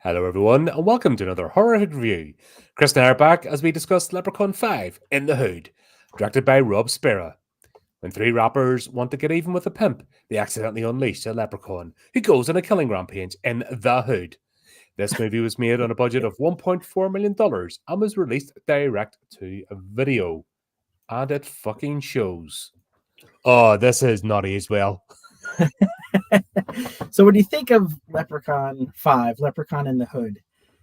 Hello, everyone, and welcome to another horrific review. Chris and I are back as we discuss Leprechaun 5 in the Hood, directed by Rob Spera. When three rappers want to get even with a pimp, they accidentally unleash a leprechaun who goes on a killing rampage in the Hood. This movie was made on a budget of $1.4 million and was released direct to video. And it fucking shows. Oh, this is not aged well. So when you think of Leprechaun 5, Leprechaun in the Hood,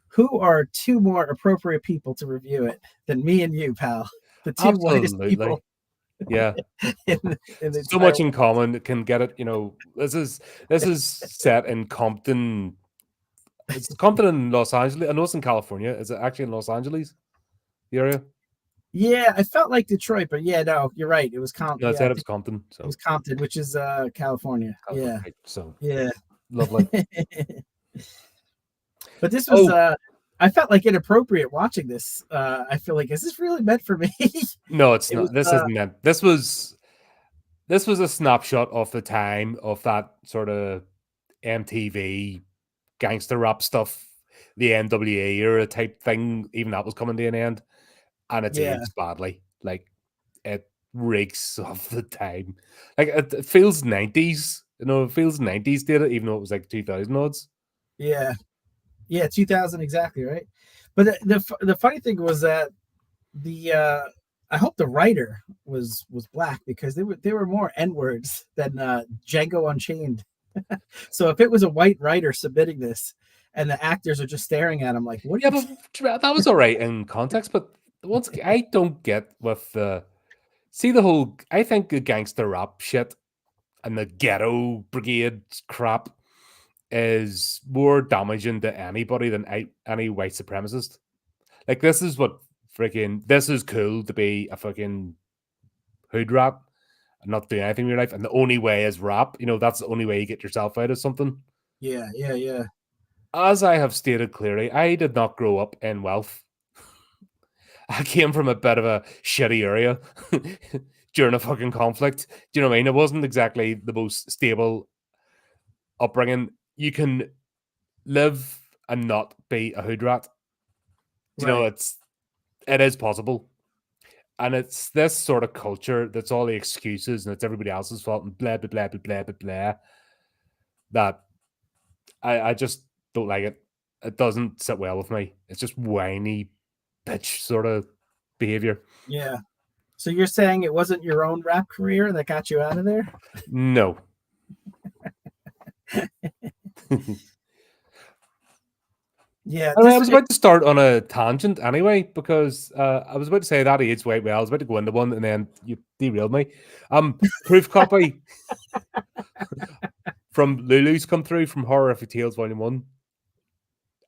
who are two more appropriate people to review it than me and you, pal? The two whitest people. Yeah. in the So much in common can get it, this is set in Compton. It's Compton in Los Angeles. I know it's in California. Is it actually in Los Angeles? The area? Yeah, I felt like Detroit, but yeah, no, you're right. It was Compton. No, I said it was Compton. So it was Compton, which is California. Yeah. Right, so Yeah. lovely. But this was I felt like inappropriate watching this. I feel like, is this really meant for me? No, it's not. This isn't meant. This was a snapshot of the time of that sort of MTV gangster rap stuff, the NWA era type thing. Even that was coming to an end, and it's aged badly. Like, it reeks of the time. Like, it feels 90s. It feels 90s did it, even though it was like 2000 odds. Yeah. 2000 exactly, right? But the funny thing was that I hope the writer was black, because there were more N-words than Django Unchained. So if it was a white writer submitting this and the actors are just staring at him like, what? Yeah, but that was all right in context. But once I don't get with the whole. I think the gangster rap shit and the ghetto brigade crap is more damaging to anybody than any white supremacist. Like, this is cool to be a fucking hood rat and not do anything in your life, and the only way is rap. That's the only way you get yourself out of something. Yeah. As I have stated clearly, I did not grow up in wealth. I came from a bit of a shitty area during a fucking conflict. Do you know what I mean? It wasn't exactly the most stable upbringing. You can live and not be a hood rat. It is possible. And it's this sort of culture that's all the excuses and it's everybody else's fault and blah, blah, blah, blah, blah, blah, blah, that I just don't like it. It doesn't sit well with me. It's just whiny bitch sort of behavior. Yeah. So you're saying it wasn't your own rap career that got you out of there? No. Yeah. I was about to start on a tangent anyway, because I was about to say that aged quite well. I was about to go into one and then you derailed me. Proof copy from Lulu's come through from Horrific Tales Volume 1.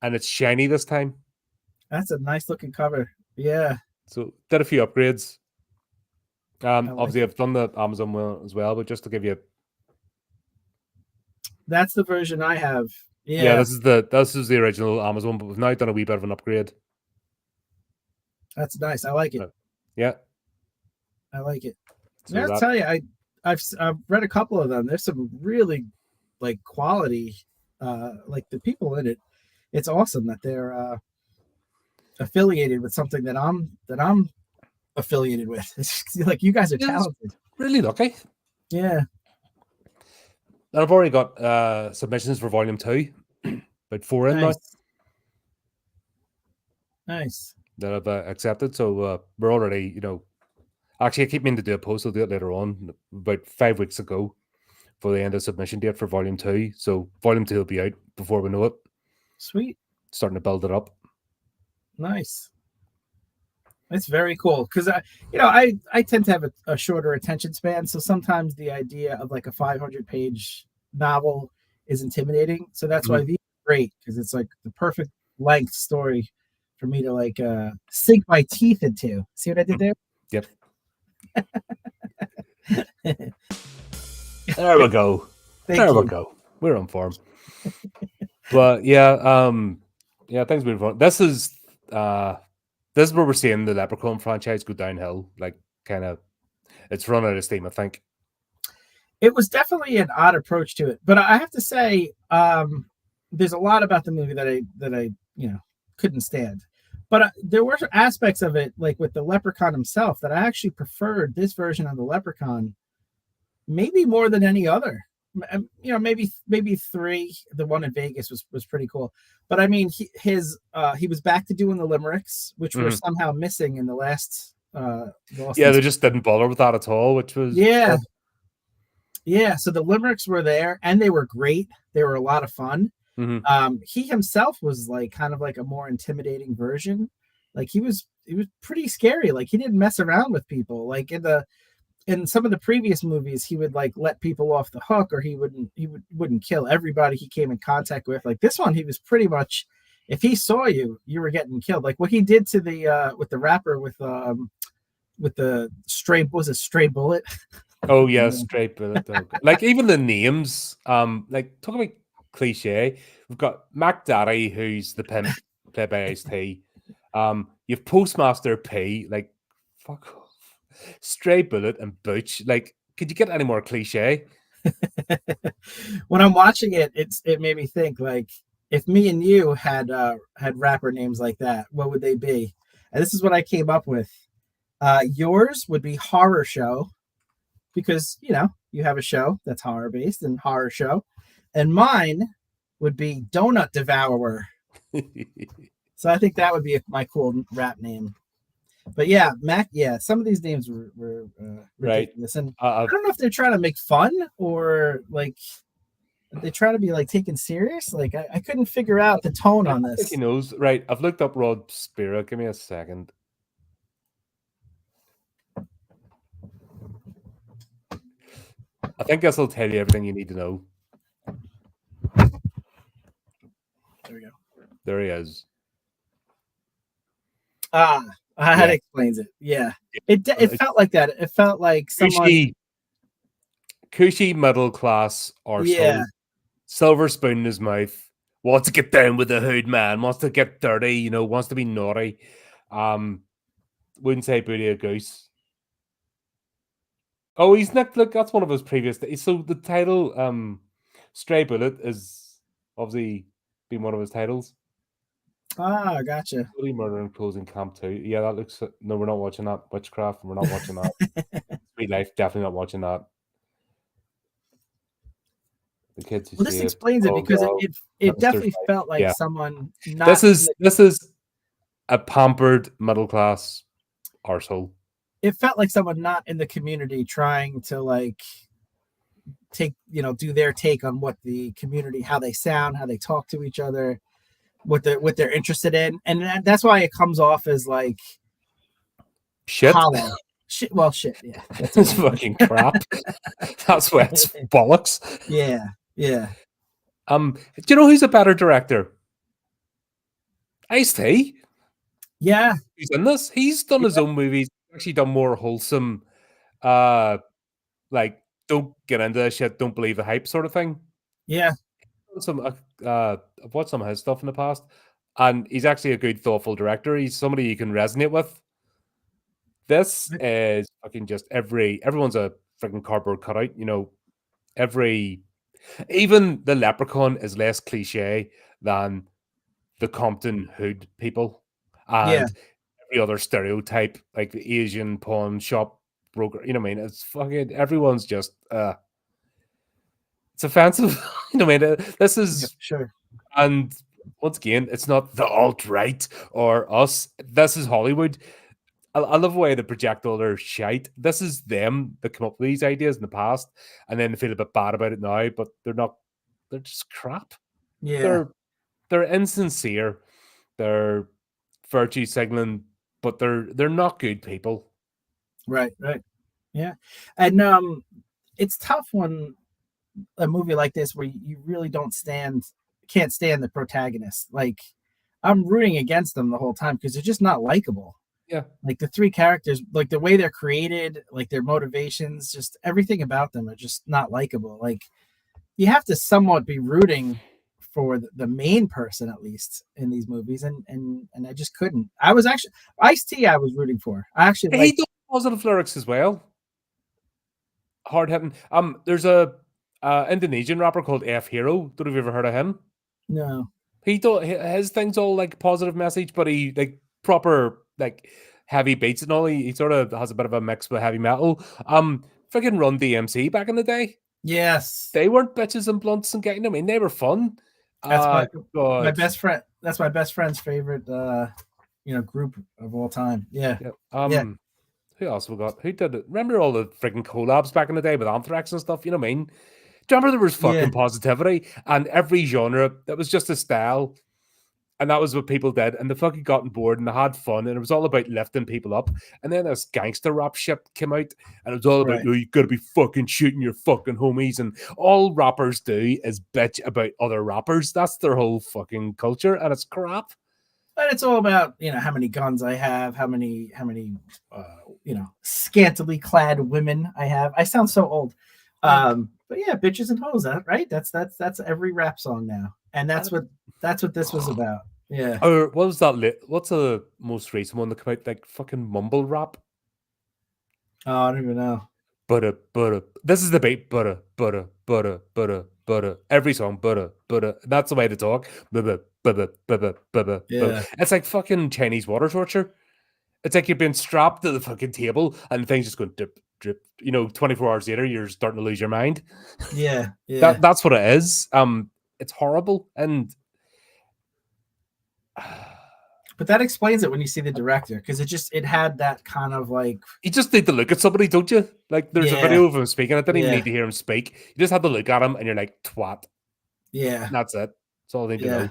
And it's shiny this time. That's a nice looking cover. Yeah. So did a few upgrades. Obviously I've done the Amazon one as well, but just to give you. That's the version I have. Yeah, this is the original Amazon, but we've now done a wee bit of an upgrade. That's nice. I like it. Yeah, I like it. So I'll tell you, I've read a couple of them. There's some really like quality, like the people in it. It's awesome that they're affiliated with something that I'm affiliated with. It's like, you guys are talented. Really lucky. Yeah. And I've already got submissions for Volume 2. About 4 in now. Nice. That I've accepted. So we're already, actually, I keep meaning to do a post. I'll do it later on. About 5 weeks ago for the end of submission date for Volume 2. So Volume 2 will be out before we know it. Sweet. Starting to build it up. Nice. It's very cool, because I tend to have a shorter attention span, so sometimes the idea of like a 500-page novel is intimidating. So that's why these are great, because it's like the perfect length story for me to like sink my teeth into. See what I did there? Yep. There we go. There we go. We're on form. But yeah, things moving on. This is where we're seeing the Leprechaun franchise go downhill. Like, kind of, it's run out of steam, I think. It was definitely an odd approach to it, but I have to say, there's a lot about the movie that I couldn't stand. But there were aspects of it, like with the Leprechaun himself, that I actually preferred this version of the Leprechaun maybe more than any other. Maybe three. The one in Vegas was pretty cool. But I mean, he was back to doing the limericks, which were somehow missing in the last. Yeah, they just didn't bother with that at all, which was yeah. Yeah, so the limericks were there, and they were great. They were a lot of fun. He himself was like kind of like a more intimidating version. Like he was pretty scary. Like he didn't mess around with people. Like in some of the previous movies, he would like let people off the hook, or he wouldn't kill everybody he came in contact with. Like this one, he was pretty much, if he saw you, you were getting killed. Like what he did to the with the rapper with the stray bullet. Oh yeah, straight bullet. Like even the names, like talking about cliche, we've got Mac Daddy, who's the pimp, played by Ice-T. You've Postmaster P, like fuck off. Stray Bullet and Butch. Like, could you get any more cliche? When I'm watching it, it made me think, like, if me and you had rapper names like that, what would they be? And this is what I came up with. Yours would be Horror Show, because you have a show that's horror based, and Horror Show, and mine would be Donut Devourer. So I think that would be my cool rap name. But yeah, Mac. Yeah, some of these names were ridiculous, and I don't know if they're trying to make fun, or like they try to be like taken serious. Like I couldn't figure out the tone on this. He knows, right? I've looked up Rod Spira. Give me a second. I think this will tell you everything you need to know. There we go. There he is. That explains it. Yeah. It felt like that. It felt like someone cushy middle class arsehole. Yeah. Silver spoon in his mouth. Wants to get down with the hood, man. Wants to get dirty, wants to be naughty. Wouldn't say booty a goose. Oh, he's not. Look, that's one of his previous. So the title, Stray Bullet, is obviously been one of his titles. Ah, gotcha. Bloody Murder and Closing Camp 2. Yeah, that looks. No, we're not watching that. Witchcraft, we're not watching that. Sweet Life, definitely not watching that. The kids who this explains it, because it definitely felt like someone. Not this is a pampered middle class arsehole. It felt like someone not in the community trying to like do their take on what the community, how they sound, how they talk to each other, what they're interested in, and that's why it comes off as like shit. Hollow. Shit. Well, shit. Yeah, it's fucking crap. That's why it's bollocks. Yeah. Do you know who's a better director? Ice-T. Yeah, he's in this. He's done his own movies. Actually, done more wholesome, like don't get into this shit, don't believe the hype sort of thing. Yeah. I've watched some of his stuff in the past, and he's actually a good, thoughtful director. He's somebody you can resonate with. This is fucking just everyone's a freaking cardboard cutout. Even the Leprechaun is less cliche than the Compton hood people, and every other stereotype, like the Asian pawn shop broker. You know what I mean? It's fucking everyone's just it's offensive. You know what I mean? This is sure. And once again, it's not the alt-right or us. This is Hollywood. I love the way they project all their shite. This is them that come up with these ideas in the past, and then they feel a bit bad about it now, but they're not. They're just crap. Yeah. They're insincere. They're virtue signaling, but they're not good people. Right. Yeah. And it's tough when a movie like this, where you really can't stand the protagonist. Like, I'm rooting against them the whole time because they're just not likable. Yeah. Like the three characters, like the way they're created, like their motivations, just everything about them are just not likable. Like, you have to somewhat be rooting for the main person, at least in these movies, and I just couldn't. I was actually Ice-T I was rooting for. I actually he does positive lyrics as well. Hard hitting. There's a Indonesian rapper called F Hero. Don't know if you've ever heard of him. No. He don't his thing's all like positive message, but he like proper like heavy beats and all. He sort of has a bit of a mix with heavy metal. Freaking Run DMC back in the day. Yes. They weren't bitches and blunts and getting. I mean, they were fun. That's my God. best friend. That's my best friend's favorite group of all time. Yeah. Yeah. Yeah. Who else we got? Who did it? Remember all the freaking collabs back in the day with Anthrax and stuff? You know what I mean? Do you remember there was Yeah. fucking positivity and every genre that was just a style, and that was what people did, and they fucking gotten bored and they had fun, and it was all about lifting people up. And then this gangster rap shit came out, and it was all about Right. oh, you gotta be fucking shooting your fucking homies, and all rappers do is bitch about other rappers. That's their whole fucking culture, and it's crap. But it's all about how many guns I have, how many scantily clad women I have. I sound so old. But yeah, bitches and hoes, right? That's every rap song now, and that's what this was about. Yeah. Or what was that? What's the most recent one that came out? Like fucking mumble rap. Oh, I don't even know. Butter. This is the beat. Butter. Every song, butter. That's the way to talk. Butter. Yeah. It's like fucking Chinese water torture. It's like you've been strapped to the fucking table and things just going drip. 24 hours later, you're starting to lose your mind. Yeah. Yeah. That's what it is. It's horrible. And but that explains it when you see the director, because it had that kind of like, you just need to look at somebody, don't you? Like there's a video of him speaking. I didn't even need to hear him speak. You just had to look at him and you're like, twat. Yeah. That's it. That's all I need to know.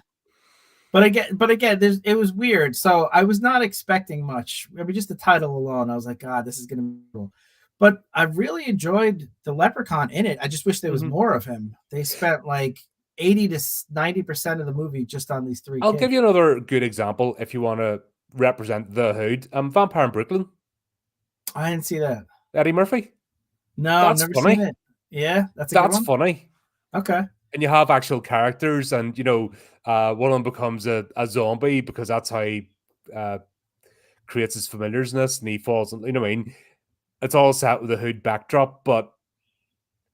But again, it was weird. So I was not expecting much. I mean, just the title alone, I was like, God, this is gonna be cool. But I really enjoyed the Leprechaun in it. I just wish there was more of him. They spent like 80 to 90% of the movie just on these three. I'll give you another good example if you want to represent the hood. Vampire in Brooklyn. I didn't see that. Eddie Murphy. No, that's I've never funny. seen it. Yeah, that's funny. Okay. And you have actual characters, and one of them becomes a zombie because that's how he creates his familiarsness, and he falls. You know what I mean? It's all set with a hood backdrop, but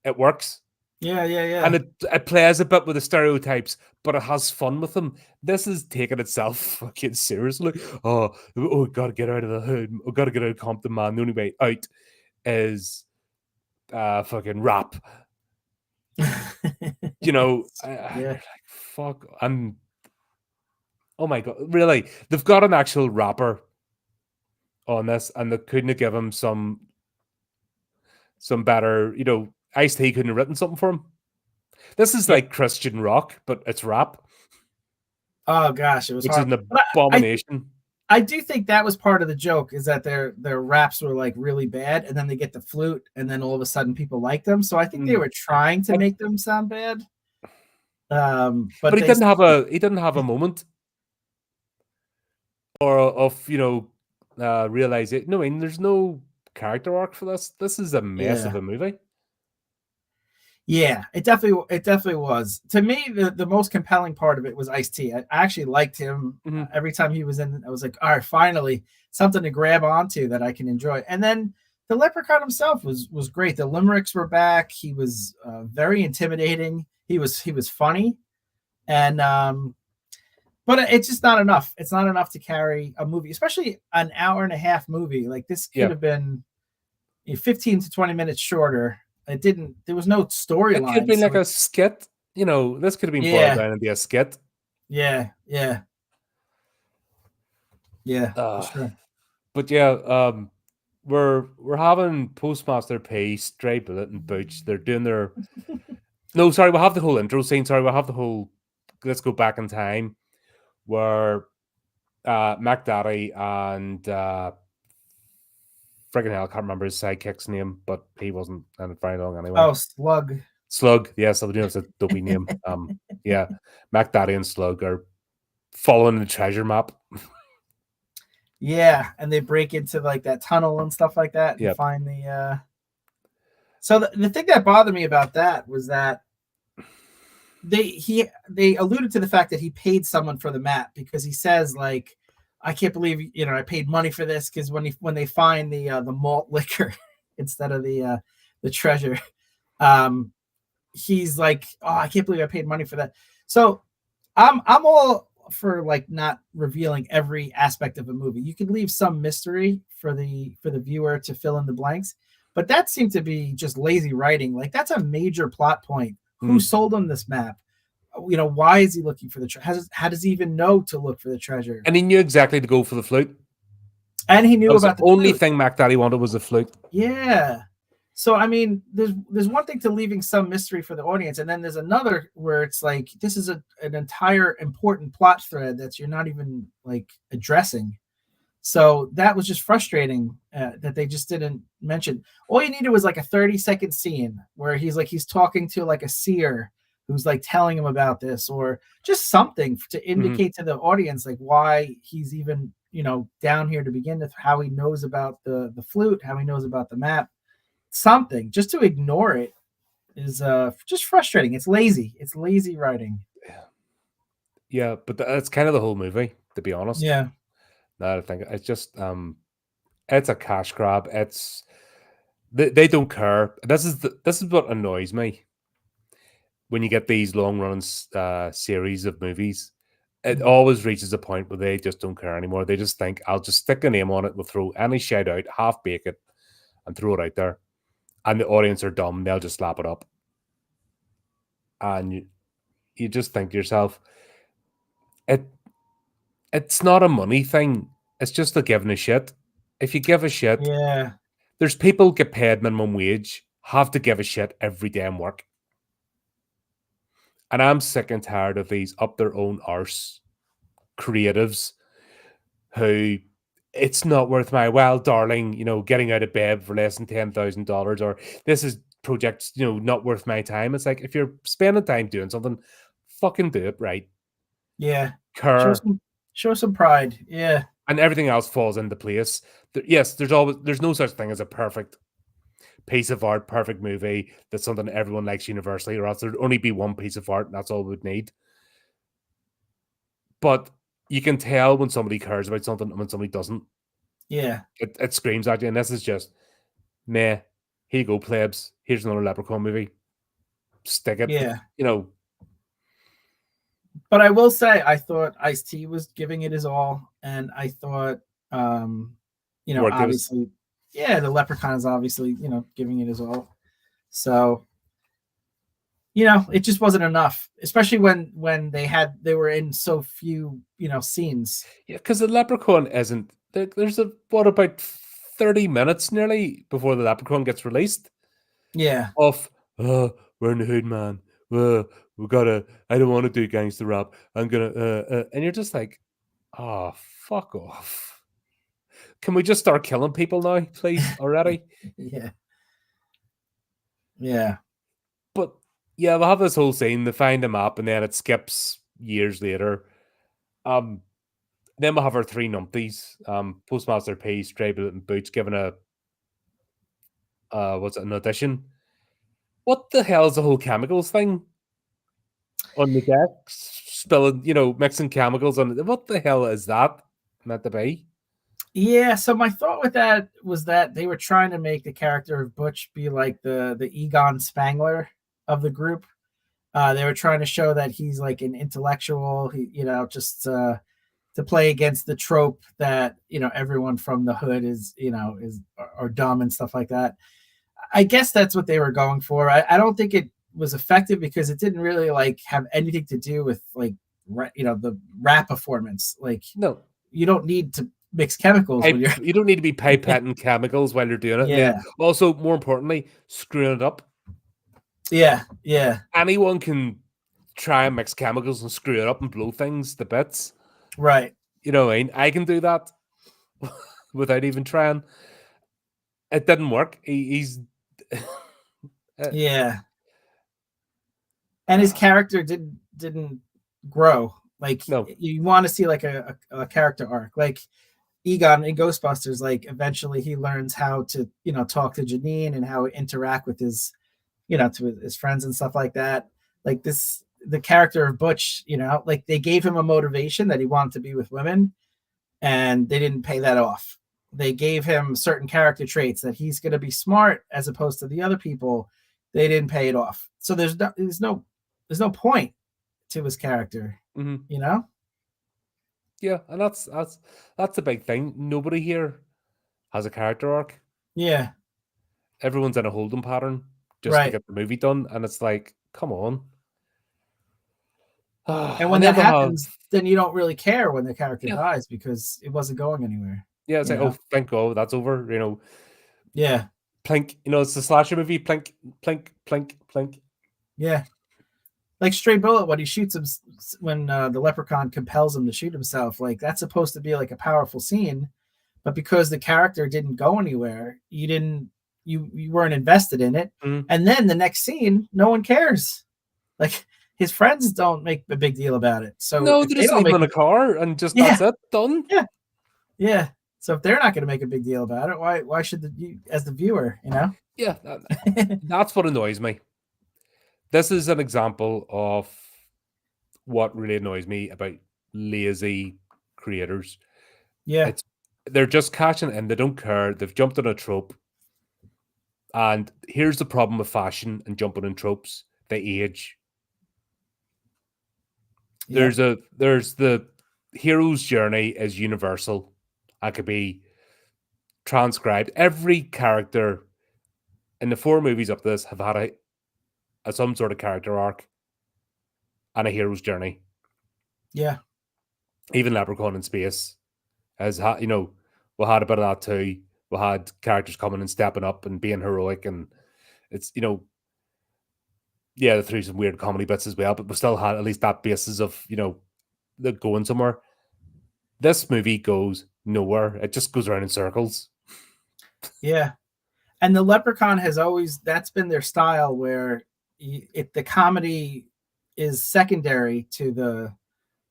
it works. Yeah. And it plays a bit with the stereotypes, but it has fun with them. This is taking itself fucking seriously. Oh, gotta get out of the hood. Oh, gotta get out of Compton, man. The only way out is fucking rap. Like, fuck. Oh my God, really? They've got an actual rapper on this, and they couldn't have given him some better, Ice-T couldn't have written something for him. This is like Christian rock, but it's rap. Oh gosh, it was hard. Which is an abomination. I do think that was part of the joke, is that their raps were like really bad, and then they get the flute, and then all of a sudden people like them. So I think they were trying to make them sound bad. But he didn't have a moment or of realize it. No, I mean, there's no character arc for this. This is a mess of a movie. Yeah, it definitely was. To me, the most compelling part of it was Ice-T. I actually liked him. Every time he was in, I was like, all right, finally something to grab onto that I can enjoy. And then the Leprechaun himself was great. The limericks were back. He was very intimidating. He was funny, and but it's just not enough. It's not enough to carry a movie, especially an hour and a half movie. Like this could have been 15 to 20 minutes shorter. It didn't. There was no storyline. It could have been like a skit. This could have been boiled down into a skit. Yeah. For sure. But yeah, we're having Postmaster P, Stray Bullet, and Booch. They're doing their. No, sorry, we'll have the whole intro scene. Sorry, we'll have the whole. Let's go back in time, where Mac Daddy and friggin' hell, I can't remember his sidekick's name, but he wasn't in it very long anyway. Oh, Slug. Yes, I know it's a dopey name. Yeah, Mac Daddy and Slug are following the treasure map. Yeah, and they break into like that tunnel and stuff like that and find the. So the thing that bothered me about that was that they alluded to the fact that he paid someone for the map, because he says like, I can't believe I paid money for this, because when they find the malt liquor instead of the treasure, he's like, oh, I can't believe I paid money for that. So I'm all for like not revealing every aspect of a movie. You can leave some mystery for the viewer to fill in the blanks, but that seemed to be just lazy writing. Like that's a major plot point. Who Mm. sold him this map? Why is he looking for the treasure? How does he even know to look for the treasure? And he knew exactly to go for the flute. And he That knew was the about the only flute. thing Mac Daddy wanted was a flute. Yeah. So I mean, there's one thing to leaving some mystery for the audience, and then there's another where it's like this is an entire important plot thread that you're not even like addressing. So that was just frustrating that they just didn't mention. All you needed was like a 30-second scene where he's talking to like a seer who's like telling him about this, or just something to Mhm. indicate to the audience like why he's even down here to begin with, how he knows about the flute, how he knows about the map. Something just to ignore it is just frustrating. It's lazy writing. Yeah, but that's kind of the whole movie, to be honest. Yeah. Now that I think it's just it's a cash grab. They don't care. This is what annoys me when you get these long running series of movies. It Mhm. always reaches a point where they just don't care anymore. They just think, I'll just stick a name on it, we'll throw any shit out, half bake it, and throw it out there. And the audience are dumb, they'll just slap it up. And you just think to yourself, it it's not a money thing. It's just a giving a shit. If you give a shit, Yeah. there's people get paid minimum wage, have to give a shit every day in work. And I'm sick and tired of these up their own arse creatives who it's not worth my while, darling, getting out of bed for less than $10,000, or this is projects, not worth my time. It's like if you're spending time doing something, fucking do it right. Yeah. Show Care. some show some pride. Yeah. And everything else falls into place. Yes, there's no such thing as a perfect piece of art, perfect movie that's something everyone likes universally, or else there'd only be one piece of art and that's all we'd need. But you can tell when somebody cares about something and when somebody doesn't. Yeah. It screams at you, and this is just meh. Here you go, plebs. Here's another Leprechaun movie. Stick it. Yeah. You know, But I will say I thought Ice-T was giving it his all, and I thought Word gives. obviously, yeah, the Leprechaun is obviously, giving it his all. So, it just wasn't enough, especially when they were in so few, scenes. Yeah, because the Leprechaun isn't. There's about 30 minutes nearly before the Leprechaun gets released. Yeah. Of, we're in the hood, man. Uh, we gotta. I don't want to do gangster rap. I'm gonna. And you're just like, oh, fuck off. Can we just start killing people now, please, already? Yeah. Yeah. But yeah, we'll have this whole scene. They find a map, and then it skips years later. Um, then we'll have our three numpties. Postmaster P, Stray Bullet, and Boots given a what's it, an audition. What the hell is the whole chemicals thing on the deck? Spilling, mixing chemicals on it. What the hell is that meant to be? Yeah, so my thought with that was that they were trying to make the character of Butch be like the Egon Spangler of the group. They were trying to show that he's like an intellectual, just to play against the trope that everyone from the hood is are dumb and stuff like that. I guess that's what they were going for. I don't think it was effective because it didn't really like have anything to do with like the rap performance. Like No, you don't need to mix chemicals when you're you don't need to be pipetting chemicals while you're doing it. And then yeah, also, more importantly, screwing it up. yeah, Anyone can try and mix chemicals and screw it up and blow things to bits. right, You know what I mean? I can do that without even trying. It didn't work. He's uh, yeah. And his character didn't grow. Like no. you want to see like a character arc, like Egon in Ghostbusters. Like eventually he learns how to talk to Janine and how to interact with his to his friends and stuff like that. Like the character of Butch, like they gave him a motivation that he wanted to be with women, and they didn't pay that off. They gave him certain character traits that he's going to be smart as opposed to the other people. They didn't pay it off. So there's no point to his character. Mhm. You know? Yeah, and that's the big thing. Nobody here has a character arc. Yeah. Everyone's in a holding pattern just to Right. get the movie done, and it's like, come on. And And when that then we have happens, then you don't really care when the character yeah, dies because it wasn't going anywhere. yeah. It's You like, oh, know? thank God, that's over. Yeah. Plink. It's the slasher movie. Plink, plink, plink, plink. Yeah. Like Stray Bullet when he shoots him, when the leprechaun compels him to shoot himself, like that's supposed to be like a powerful scene, but because the character didn't go anywhere, you weren't invested in it. Mhm. And then the next scene, no one cares. Like his friends don't make a big deal about it. So No, if they they just don't leave him make in a it, car and just that's yeah, it, done. yeah, yeah. So if they're not going to make a big deal about it, why should you as the viewer, you know? Yeah, that's what annoys me. This is an example of what really annoys me about lazy creators. Yeah, It's they're just catching and they don't care. They've jumped on a trope. And here's the problem with fashion and jumping on tropes. They age. yeah, There's the hero's journey is universal. That could be transcribed. Every character in the four movies up to this have had a some sort of character arc and a hero's journey. yeah, Even Leprechaun in Space has had, we had a bit of that too. We had characters coming and stepping up and being heroic, and it's yeah, through some weird comedy bits as well, but we still had at least that basis of the going somewhere. This movie goes nowhere. It just goes around in circles. yeah. And the leprechaun has always that's been their style where the comedy is secondary to the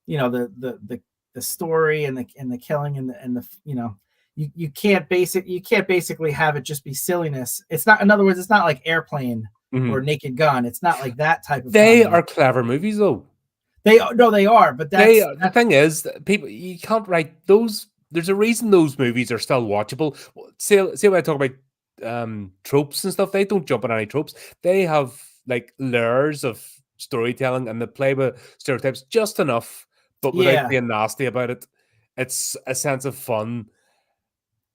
the story and the killing and the you can't basically have it just be silliness. It's not, in other words, it's not like Airplane or Mhm. Naked Gun. It's not like that type of They comedy. are clever movies, though. They no, they are, but The thing is, people you can't write those. There's a reason those movies are still watchable. See when I talk about tropes and stuff. They don't jump on any tropes. They have like layers of storytelling and they play with stereotypes just enough, but without yeah, being nasty about it. It's a sense of fun.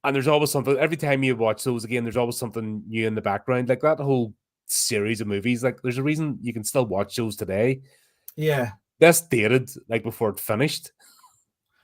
And there's always something every time you watch those again, there's always something new in the background. Like that whole series of movies, like there's a reason you can still watch those today. yeah. This dated like before it finished.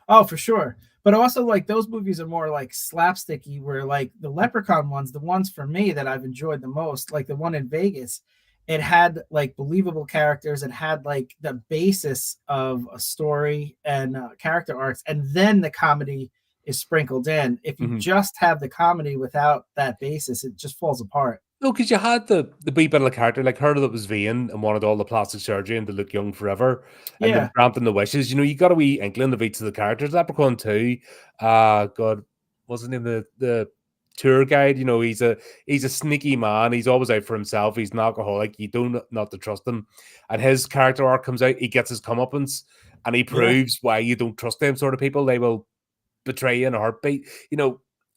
Oh, for sure. But also, like, those movies are more like slapsticky, where like the Leprechaun ones, the ones for me that I've enjoyed the most, like the one in Vegas, it had like believable characters. It had like the basis of a story and character arcs, and then the comedy is sprinkled in. If you Mhm. just have the comedy without that basis, it just falls apart. No, because you had the wee bit of the character, like her that was vain and wanted all the plastic surgery and to look young forever, and then Yeah, granting the wishes. You got a wee inkling of each of the characters. Leprechaun 2, God, what's his name? The tour guide. He's a sneaky man. He's always out for himself. He's an alcoholic. You don't not to trust him. And his character arc comes out. He gets his comeuppance, and he yeah, proves why you don't trust them sort of people. They will betray you in a heartbeat.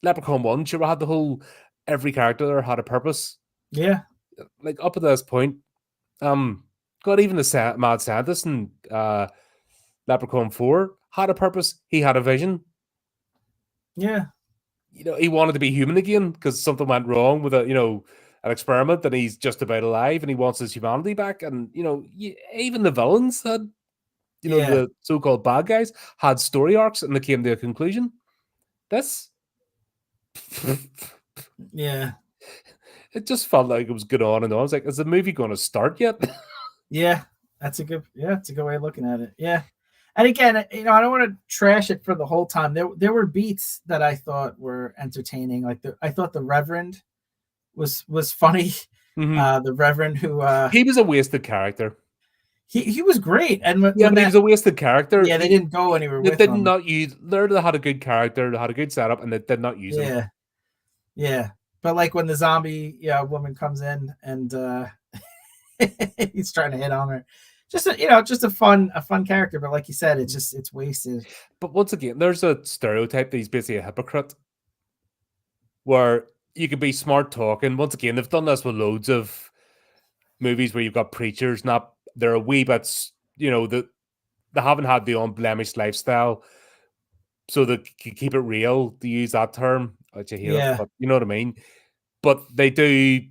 Leprechaun 1, sure, we had the whole every character there had a purpose. yeah, Like up to this point, um, God, even the mad scientist and Leprechaun 4 had a purpose. He had a vision. yeah, He wanted to be human again because something went wrong with an experiment, and he's just about alive, and he wants his humanity back. And even the villains had, yeah, the so-called bad guys had story arcs, and they came to a conclusion. This, yeah, it just felt like it was good on and on. I was like, is the movie going to start yet? yeah. That's a good way of looking at it. Yeah. And again, I don't want to trash it for the whole time. There were beats that I thought were entertaining. Like I thought the Reverend was funny. Mhm. The Reverend who He was a wasted character. he was great. And Yeah, when but he that was a wasted character. yeah, they didn't go anywhere They with did him. not use. They had a good character. They had a good setup, and they did not use him. Yeah, yeah. But like when the zombie woman comes in and he's trying to hit on her. Just a fun character, but like you said, it's wasted. But once again, there's a stereotype that he's basically a hypocrite, where you can be smart talking. Once again, they've done this with loads of movies where you've got preachers. Not they're a wee bit, the they haven't had the unblemished lifestyle, so they keep it real, to use that term, which I hate it, Yeah. but you know what I mean. But they do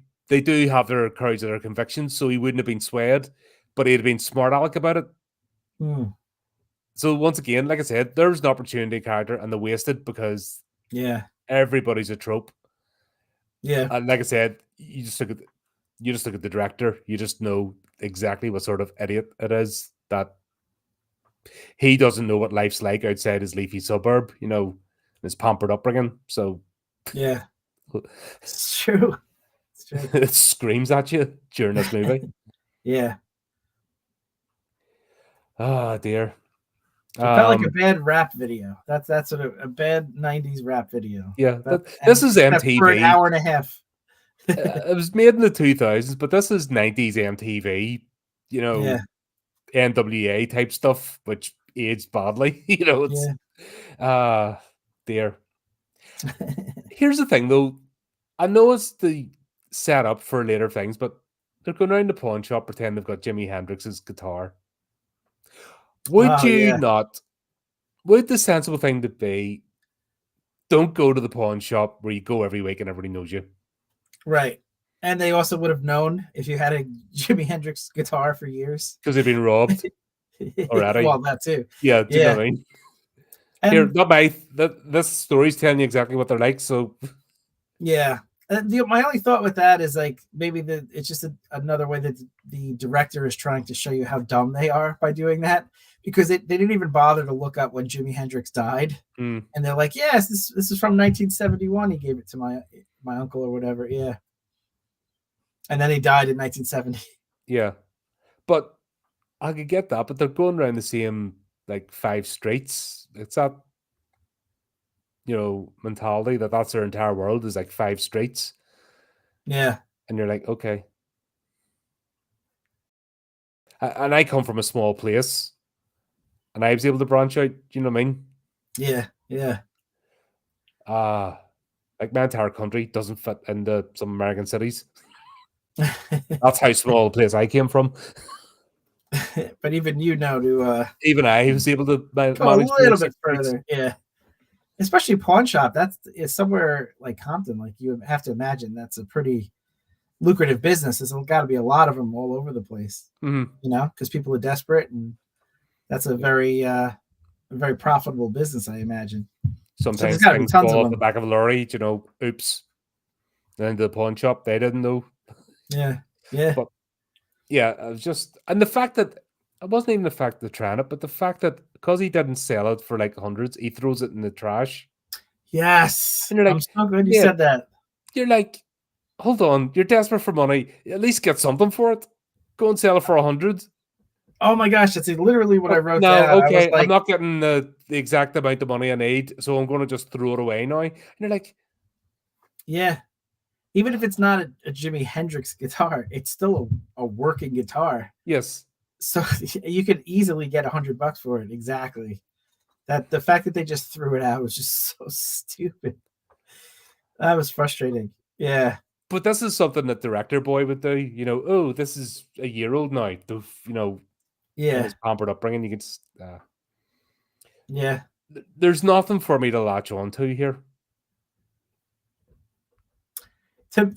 have their courage of their convictions, so he wouldn't have been swayed, but he'd have been smart aleck about it. Hmm. So once again, like I said, there's an opportunity character, and they wasted because Yeah. everybody's a trope. Yeah. And like I said, you just look at the director, you just know exactly what sort of idiot it is, that he doesn't know what life's like outside his leafy suburb, his pampered upbringing. So Yeah. It's true. It's true. it screams at you during this movie. Yeah. Oh dear. It felt like a bad rap video. That's what a bad '90s rap video. Yeah, And this is for an MTV. hour and a half. It was made in the 2000s, but this is 90s MTV, Yeah. NWA type stuff, which aged badly. It's dear. Here's the thing, though. I know it's the setup for later things, but they're going around the pawn shop, pretend they've got Jimi Hendrix's guitar. Would Oh you yeah. not? Would the sensible thing to be, don't go to the pawn shop where you go every week and everybody knows you? Right. And they also would have known if you had a Jimi Hendrix guitar for years. Because they've been robbed already. Well, that too. Yeah, do you know what I mean? Here, And not this story's telling you exactly what they're like, so yeah. My only thought with that is like maybe it's just another way that the director is trying to show you how dumb they are by doing that, because they didn't even bother to look up when Jimi Hendrix died, and they're like, yes, this is from 1971. He gave it to my uncle or whatever, yeah, and then he died in 1970. yeah. But I could get that, but they're going around the same like 5 streets. It's that mentality that's their entire world is like 5 streets. Yeah. And you're like, okay. And I come from a small place, and I was able to branch out. You know what I mean? Yeah. Yeah. Like my entire country doesn't fit into some American cities. That's how small a place I came from. But even even I was able to manage go a little bit streets. further. Yeah. Especially pawn shop. It's somewhere like Compton. Like you have to imagine that's a pretty lucrative business. There's got to be a lot of them all over the place, because people are desperate, and that's a very profitable business, I imagine. Sometimes so things fall off the back of a lorry, oops. Then the pawn shop, they didn't know. Yeah. Yeah. But yeah, I was just, and the fact that it wasn't even the fact they're trying it, but the fact that because he didn't sell it for like hundreds, he throws it in the trash. Yes. And you're like, I'm so glad you said that. You're like, hold on, you're desperate for money. At least get something for it. Go and sell it for 100. Oh my gosh, that's literally what I wrote down. No, okay, I'm not getting the exact amount of money I need, so I'm going to just throw it away now. And you're like, yeah. Even if it's not a Jimi Hendrix guitar, it's still a working guitar. Yes. So you could easily get $100 for it. Exactly. That the fact that they just threw it out was just so stupid. That was frustrating. Yeah. But this is something that Director Boy would do. Oh, this is a year old now. Yeah. His pampered upbringing. You can just, yeah. There's nothing for me to latch on to here.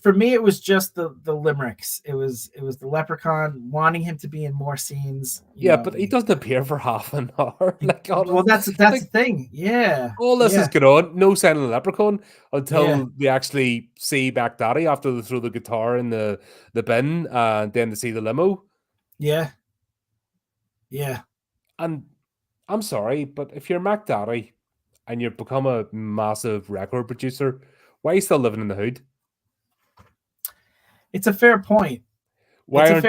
For me, it was just the limericks. It was the Leprechaun wanting him to be in more scenes. But he doesn't appear for half an hour. Well, that's the thing. Yeah. All this is going on. No sign of the Leprechaun until they actually see Back Daddy after they throw the guitar in the bin, and then they see the limo. Yeah. Yeah. And I'm sorry, but if you're Mac Daddy and you've become a massive record producer, why are you still living in the hood? It's a fair point. Why aren't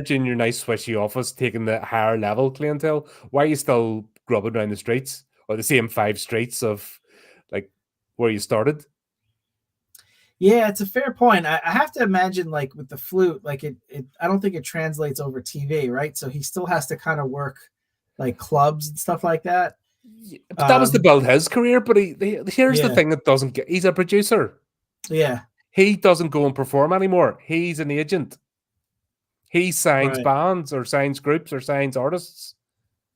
you in your nice swishy office taking the higher level clientele? Why are you still grubbing down the streets, or the same 5 streets of like where you started? Yeah, it's a fair point. I have to imagine, like with the flute, like it I don't think it translates over TV, right? So he still has to kind of work like clubs and stuff like that. Yeah, but that was to build his career. But here's the thing that doesn't get. He's a producer. Yeah. He doesn't go and perform anymore. He's an agent. He signs bands or signs groups or signs artists.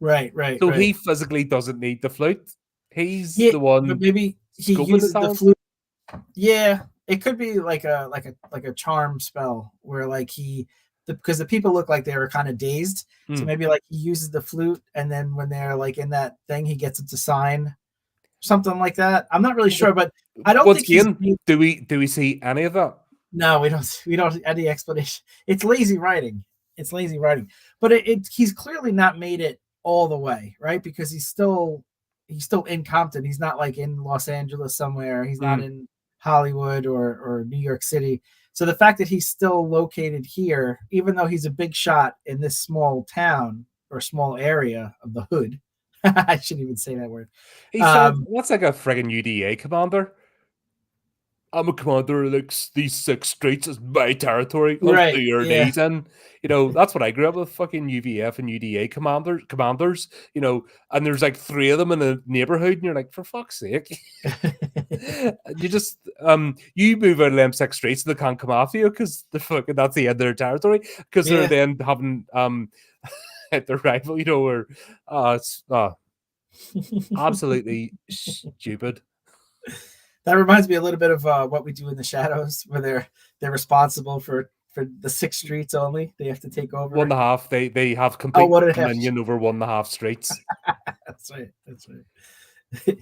Right, right, So right. he physically doesn't need the flute. He's Yeah, the but one maybe he scoping the uses the talent. flute. Yeah, it could be like a charm spell where like because the people look like they were kind of dazed, so Hmm. maybe like he uses the flute, and then when they're like in that thing, he gets them to sign something like that. I'm not really But sure, but I don't once think he's. again, do we see any of that? No, we don't any explanation. It's lazy writing. It's lazy writing. But he's clearly not made it all the way, right? Because he's still in Compton. He's not like in Los Angeles somewhere. He's not Hmm. in Hollywood or New York City. So the fact that he's still located here, even though he's a big shot in this small town or small area of the hood, I shouldn't even say that word. He said Um, that's like a friggin' UDA commander. I'm a commander of like these 6 streets is my territory. I'll do right. your Yeah. days in. That's what I grew up with, fucking UVF and UDA commanders, and there's like 3 of them in a neighborhood, and you're like, for fuck's sake. You just you move out of them 6 streets, they can't come after you because that's the end of their territory. Because they're Yeah. then having at their rival, or it's absolutely stupid. That reminds me a little bit of What We Do in the Shadows, where they're responsible for the 6 streets only. They have to take One over. and a half. They have Oh, complete what did it have? dominion over 1.5 streets. That's right. That's right.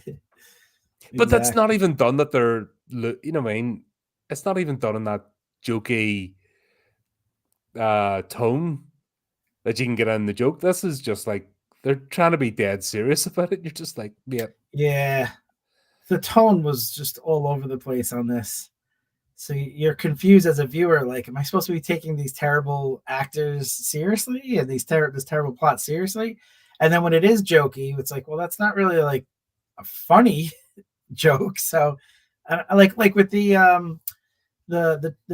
But that's not Exactly. even done that what I mean? It's not even done in that jokey tone that you can get in the joke. This is just like they're trying to be dead serious about it. You're just like, yeah. Yeah, the tone was just all over the place on this. So you're confused as a viewer. Like, am I supposed to be taking these terrible actors seriously and this terrible plot seriously? And then when it is jokey, it's like, well, that's not really like a funny joke. So, like with the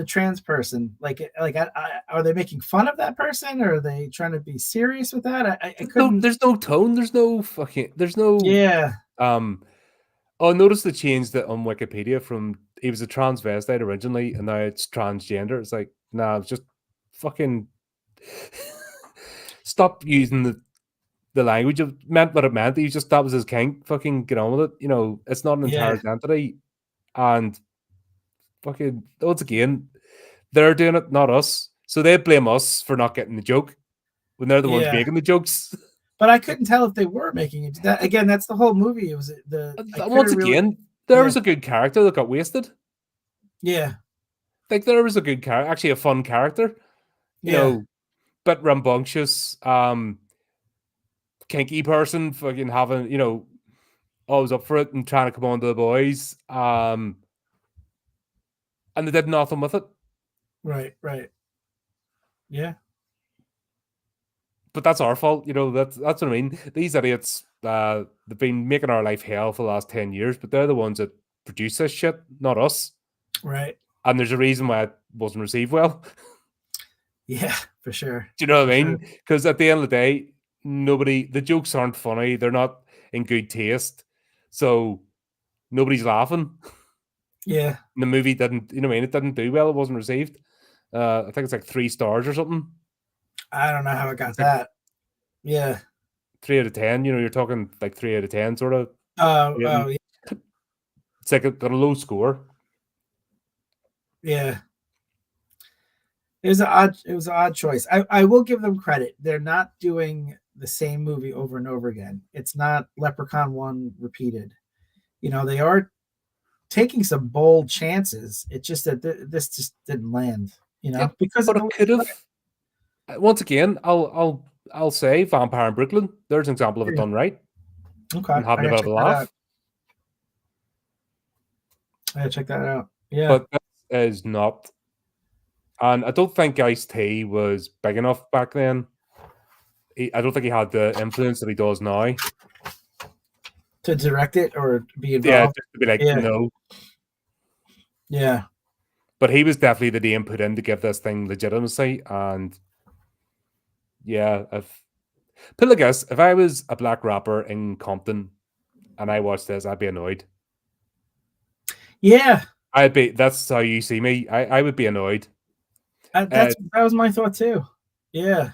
trans person, are they making fun of that person, or are they trying to be serious with that? I couldn't. There's no tone. There's no. Yeah, Um. Oh, notice the change that on Wikipedia from he was a transvestite originally, and now it's transgender. It's like, nah, it's just fucking stop using the language of meant what it meant. He just that was his kink. Fucking get on with it. It's not an entire yeah, identity. And fucking once again, they're doing it, not us. So they blame us for not getting the joke when they're the ones yeah. making the jokes. But I couldn't tell if they were making it. That again, that's the whole movie. It was the I And once couldn't really. again, there Yeah, was a good character that got wasted. yeah, Like there was a good character, actually a fun character. You yeah, know, bit rambunctious, kinky person, fucking having, always up for it and trying to come on to the boys. And they did nothing with it. right, right. Yeah, But that's our fault, that's what I mean. These idiots, they've been making our life hell for the last 10 years, but they're the ones that produce this shit, not us. right. And there's a reason why it wasn't received well. Yeah, for sure, Do you know what for I sure. mean? Because at the end of the day, the jokes aren't funny. They're not in good taste. So nobody's laughing. Yeah, The movie didn't, you know what I mean? It didn't do well. It wasn't received. I think it's like 3 stars or something. I don't know how I got It's like that. Yeah. 3 out of 10. You're talking like 3 out of 10 sort of Oh, rating. oh, It's like got a low score. yeah. It was an odd choice. I will give them credit. They're not doing the same movie over and over again. It's not Leprechaun 1 repeated. They are taking some bold chances. It's just that this just didn't land, Yep, because but of the it way could they put have. Once again, I'll say Vampire in Brooklyn. There's an example of it it. done right Okay, and I having a gotta bit of a check that out. laugh. I gotta check that out. Yeah, But this is not. And I don't think Ice-T was big enough back then. I don't think he had the influence that he does now. to direct it or be Yeah, involved. just to be like, Yeah, no. yeah, But he was definitely the name put in to give this thing legitimacy. And yeah, put like this, if I was a black rapper in Compton and I watched this, I'd be annoyed. yeah. That's how you see me. I would be annoyed. That was my thought too. Yeah,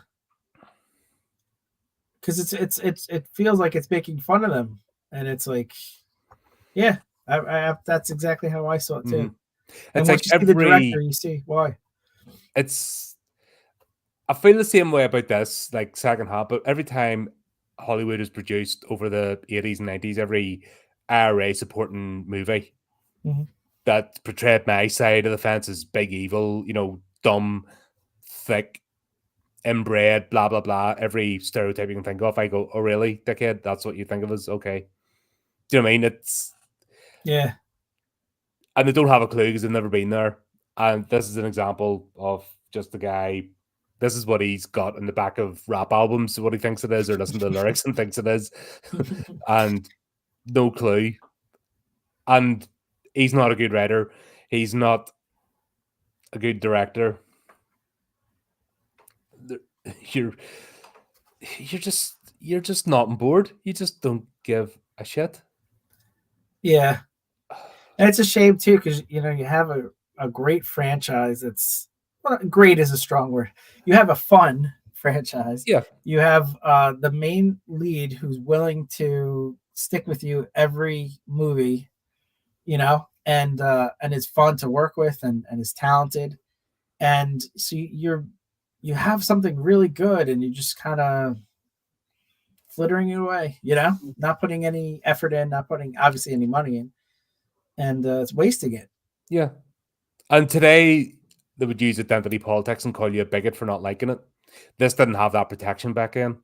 because it feels like it's making fun of them, and it's like, yeah, that's exactly how I saw it too. Mhm. And It's once like you see the director, you see why. it's I feel the same way about this, like second half, but every time Hollywood is produced over the 80s and 90s, every IRA supporting movie Mhm. that portrayed my side of the fence as big evil, dumb, thick, inbred, blah, blah, blah. Every stereotype you can think of, I go, oh, really, dickhead? That's what you think of us? Okay. Do you know what I mean? Yeah, And they don't have a clue because they've never been there. And this is an example of just the guy. This is what he's got in the back of rap albums, what he thinks it is, or listen to the lyrics and thinks it is, and no clue. And he's not a good writer. He's not a good director. You're you're just not on board. You just don't give a shit. yeah, and it's a shame too because you have a great franchise that's, well, great is a strong word. You have a fun franchise. Yeah, You have the main lead who's willing to stick with you every movie, and is fun to work with, and is talented, and so you have something really good, and you just kind of flittering it away, not putting any effort in, not putting obviously any money in, and it's wasting it. yeah. And today they would use identity politics and call you a bigot for not liking it. This didn't have that protection back then.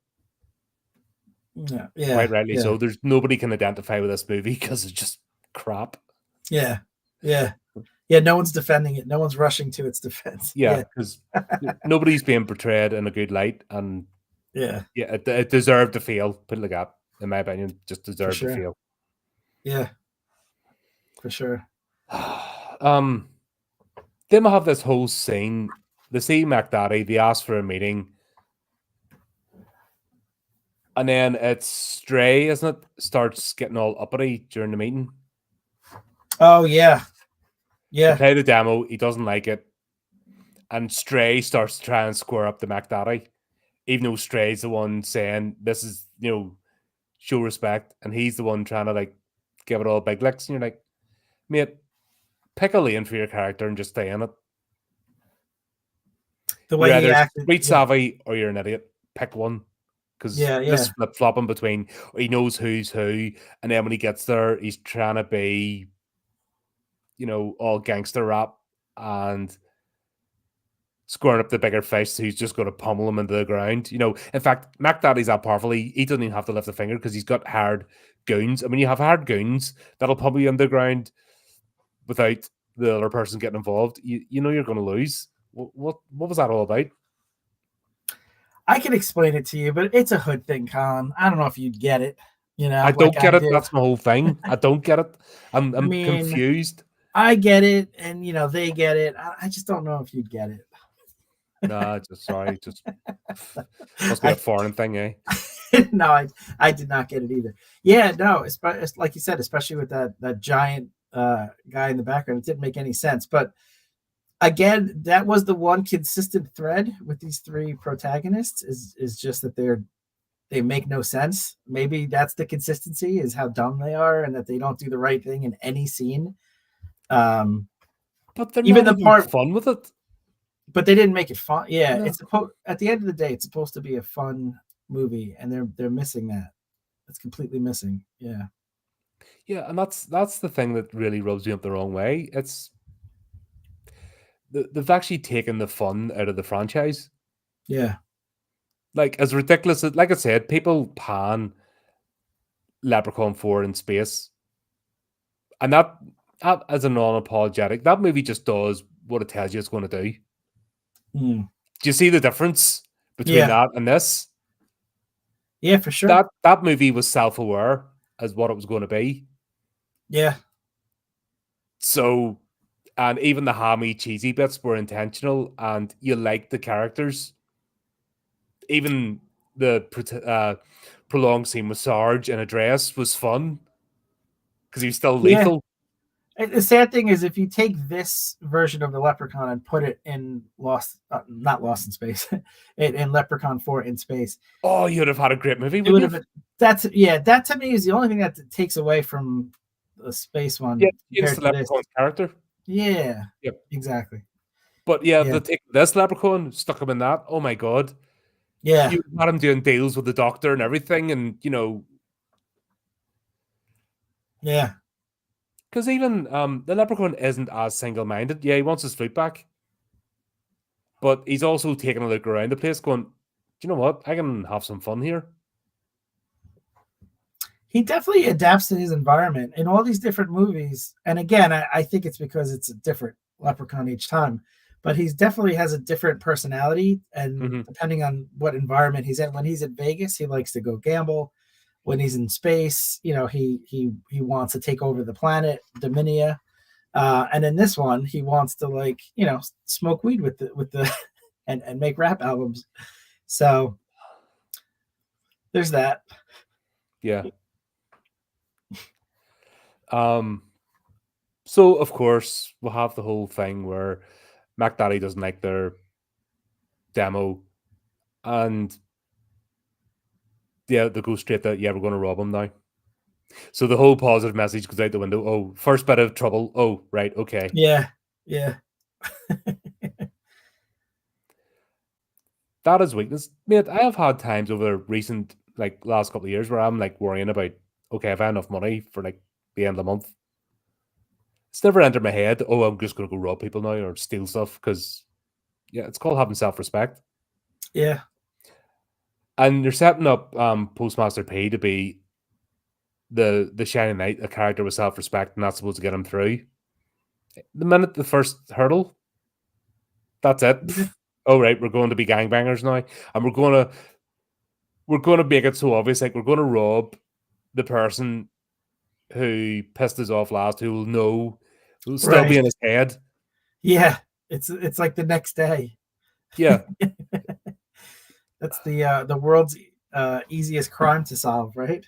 Yeah, Quite yeah, rightly yeah, so. There's nobody can identify with this movie because it's just crap. yeah, yeah, yeah. No one's defending it. No one's rushing to its defense. Yeah, Yeah, because nobody's being portrayed in a good light, and yeah, yeah, it deserved to fail. Put it like that, in my opinion, just for deserved to sure. fail. Yeah, for sure. um, then we have this whole scene. They see MacDaddy. They ask for a meeting, and then it's Stray, isn't it? Starts getting all uppity during the meeting. Oh yeah, They yeah, play the demo. He doesn't like it, and Stray starts to try and square up the MacDaddy, even though Stray's the one saying this is, show respect, and he's the one trying to like give it all big licks, and you're like, mate, pick a lane for your character and just stay in it. the You're way he either acted. street Yeah, savvy or you're an idiot. Pick one. Because yeah, this yeah, flip flopping between he knows who's who, and then when he gets there, he's trying to be, all gangster rap and scoring up the bigger fish who's just going to pummel him into the ground. In fact, Mac Daddy's that powerful. He doesn't even have to lift a finger because he's got hard goons. I mean, you have hard goons that'll pummel you underground without the other person getting involved. You know you're going to lose. What was that all about? I can explain it to you, but it's a hood thing, Colin. I don't know if you'd get it, I like don't I get it. do. That's my whole thing. I don't get it. I'm I I'm mean, confused. I get it, and they get it. I just don't know if you'd get it. Nah, just sorry. Just must be a I foreign thing, eh? no, I did not get it either. Yeah, no, it's like you said, especially with that giant guy in the background, it didn't make any sense. But again, that was the one consistent thread with these three protagonists is just that they make no sense. Maybe that's the consistency, is how dumb they are and that they don't do the right thing in any scene. Um, But they're even not the even part, fun with it. but they didn't make it fun. Yeah, No. at the end of the day, it's supposed to be a fun movie, and they're missing that. It's completely missing. Yeah. Yeah, and that's the thing that really rubs me up the wrong way. It's they've actually taken the fun out of the franchise. Yeah. Like as ridiculous as, like I said, people pan Leprechaun 4 in space, and that as a non-apologetic, that movie just does what it tells you it's going to do. Mm. Do you see the difference between Yeah. that and this? Yeah, for sure. That movie was self-aware as what it was going to be. Yeah. So, and even the hammy, cheesy bits were intentional, and you liked the characters. Even the prolonged scene with Sarge in a dress was fun because he was still Yeah. lethal. The sad thing is, if you take this version of the Leprechaun and put it in not Lost in Space, in Leprechaun 4 in space, Oh, you'd have had a great movie, it would wouldn't have you? been. That to me is the only thing that takes away from the space Yeah, one change compared the to this. Leprechaun's character. Yeah, Yep. exactly. But yeah, if Yeah, they take this Leprechaun, stuck him in that, oh my god. yeah, You had him doing deals with the doctor and everything, and yeah, because even the Leprechaun isn't as single-minded. Yeah, he wants his flute back, but he's also taking a look around the place, going, "Do you know what? I can have some fun here." he definitely adapts to his environment in all these different movies. And again, I think it's because it's a different Leprechaun each time. But he's definitely has a different personality, and Hmm. depending on what environment he's in. When he's in Vegas, he likes to go gamble. When he's in space, he wants to take over the planet, Dominia. And in this one, he wants to smoke weed with the and make rap albums. So there's that. Yeah. Um. So of course we'll have the whole thing where Mac Daddy doesn't like their demo, and yeah, they go straight to we're going to rob him now. So the whole positive message goes out the window. Oh, first bit of trouble. Oh, right, okay. Yeah, yeah, That is weakness, mate. I have had times over recent, like last couple of years, where I'm like worrying about, okay, if I have enough money for like the end of the month, it's never entered my head. Oh, I'm just going to go rob people now or steal stuff because yeah, it's called having self-respect. yeah. And you're setting up Postmaster P to be the shining knight, a character with self-respect, and that's supposed to get him through. The minute the first hurdle, that's it. Yeah. Oh right, we're going to be gangbangers now, and we're going to make it so obvious, like we're going to rob the person who pissed us off last, who will know, will still be Right. in his head. Yeah. It's like the next day. Yeah, That's the world's easiest crime to solve, right?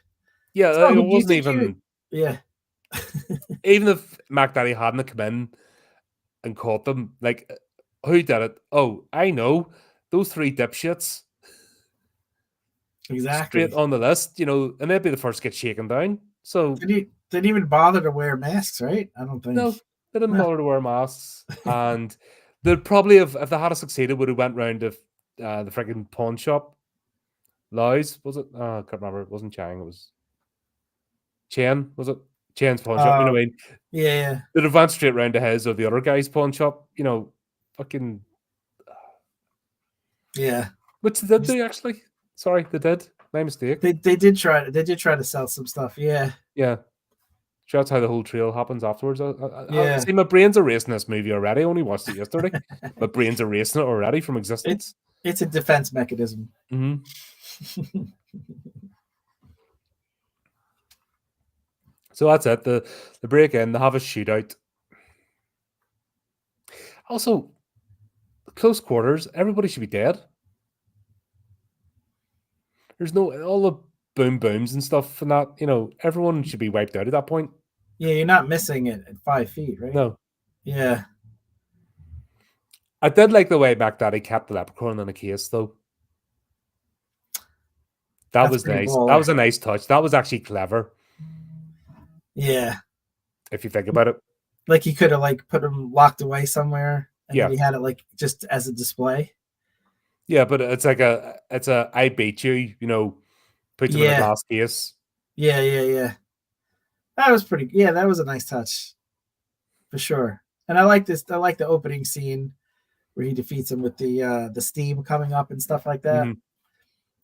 yeah. So It who do you wasn't think you? even Yeah. if Mac Daddy hadn't come in and caught them. Like, who did it? Oh, I know those three dipshits straight Exactly. on the list. And they'd be the first to get shaken down. So Didn't even bother to wear masks, right? I don't think. no, they didn't No. bother to wear masks, and they'd probably have, if they had succeeded, would have went round to the freaking pawn shop. Lowe's, was it? I can't remember. It wasn't Chang. It was Chen. Was it Chen's pawn shop? You know Uh, what I mean? yeah, They'd have went straight round to his or the other guy's pawn shop. Fucking. yeah. Which they did Just do actually. Sorry, they did. My mistake. they did try to sell some stuff. Yeah, Yeah. Sure, that's how the whole trail happens afterwards. yeah. See, my brain's erasing this movie already. I only watched it yesterday. My brain's erasing it already from It existence. it's a defense mechanism. Hmm. So that's it. The break in, they have a shootout. Also, close quarters, everybody should be dead. There's no all the boom booms and stuff and that, everyone should be wiped out at that point. Yeah, you're not missing it at 5 feet, right? No. Yeah, I did like the way Mac Daddy kept the leprechaun in a case though. That that's was pretty nice. That baller. was a nice touch. That was actually clever, Yeah, if you think about it. like he could have put him locked away somewhere, and then Yeah. he had it just as a display. Yeah, but it's like it's a I beat you, puts him in a Yeah, glass case. yeah, yeah, yeah. That was pretty. Yeah, that was a nice touch for sure. And I like this. I like the opening scene where he defeats him with the steam coming up and stuff like that. Hmm.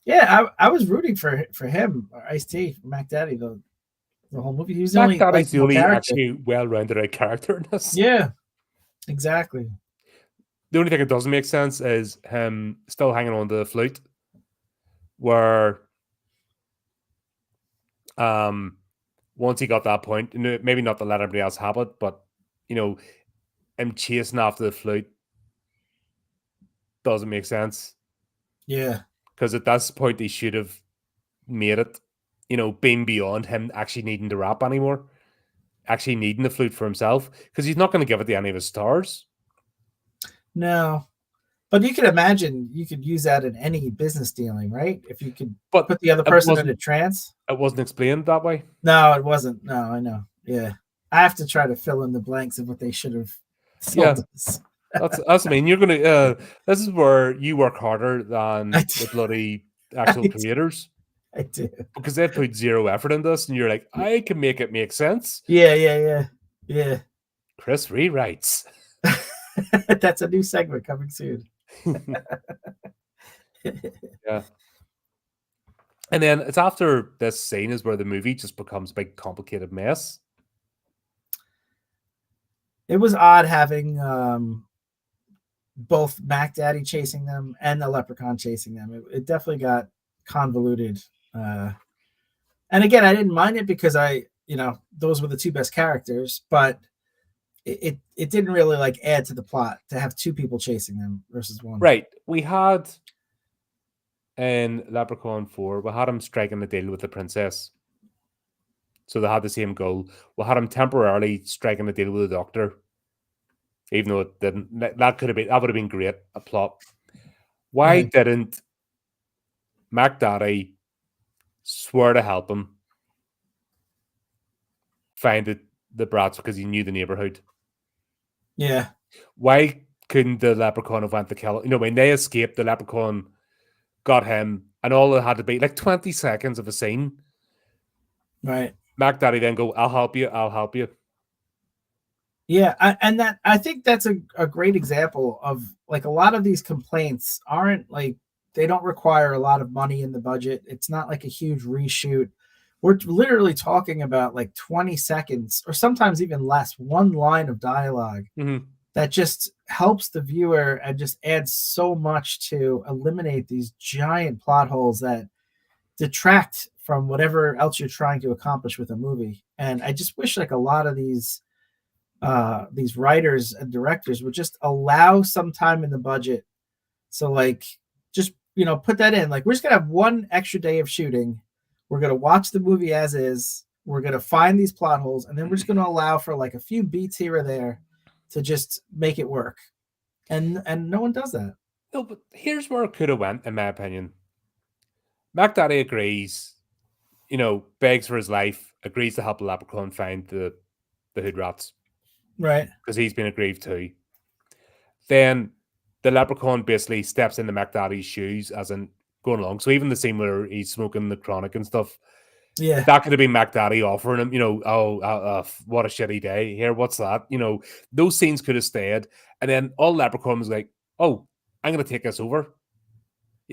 Yeah, I was rooting for him, Ice T, Mac Daddy, the whole movie. He was the Mac only Daddy's the likable only character. actually well-rounded out character in this. Yeah, exactly. The only thing that doesn't make sense is him still hanging on to the flute, where once he got that point, maybe not to let everybody else have it, but him chasing after the flute doesn't make sense. Yeah, Because at this point he should have made it, been beyond him actually needing to rap anymore. actually needing the flute for himself because he's not going to give it to any of his stars. No. But you can imagine you could use that in any business dealing, right? If you could But put the other person in a trance. It wasn't explained that way. No, it wasn't. No, I know. Yeah. I have to try to fill in the blanks of what they should have sold us. That's I mean, you're gonna this is where you work harder than the bloody actual creators. I do. Because they've put zero effort in this, and you're like, I can make it make sense. Yeah. Chris rewrites. That's a new segment coming soon. Yeah. And then it's after this scene is where the movie just becomes a big complicated mess. It was odd having both Mac Daddy chasing them and the Leprechaun chasing them. It definitely got convoluted. And again, I didn't mind it because those were the two best characters, but it didn't really like add to the plot to have two people chasing them versus one. Right. We had in Leprechaun 4, we had him striking a deal with the princess. So they had the same goal. We had him temporarily striking a deal with the doctor. Even though it didn't. That would have been great, a plot. Why didn't Mac Daddy swear to help him find the brats because he knew the neighborhood? Yeah. Why couldn't the Leprechaun have went to kill him? When they escaped, the Leprechaun got him, and all it had to be like 20 seconds of a scene. Right. Mac Daddy then go, I'll help you. Yeah, I think that's a great example of like a lot of these complaints aren't like they don't require a lot of money in the budget. It's not like a huge reshoot. We're literally talking about like 20 seconds or sometimes even less, one line of dialogue that just helps the viewer and just adds so much to eliminate these giant plot holes that detract from whatever else you're trying to accomplish with a movie. And I just wish like a lot of these writers and directors would just allow some time in the budget. So like, just, put that in. Like, we're just going to have one extra day of shooting. We're going to watch the movie as is. We're going to find these plot holes. And then we're just going to allow for like a few beats here or there to just make it work. And no one does that. No, but here's where it could have went, in my opinion. Mac Daddy agrees, begs for his life, agrees to help the Leprechaun find the hood rats. Right. Because he's been aggrieved too. Then the Leprechaun basically steps into Mac Daddy's shoes as in going along. So even the scene where he's smoking the chronic and stuff, that could have been Mac Daddy offering him, what a shitty day. Here, what's that? Those scenes could have stayed. And then all Leprechaun was like, oh, I'm going to take this over.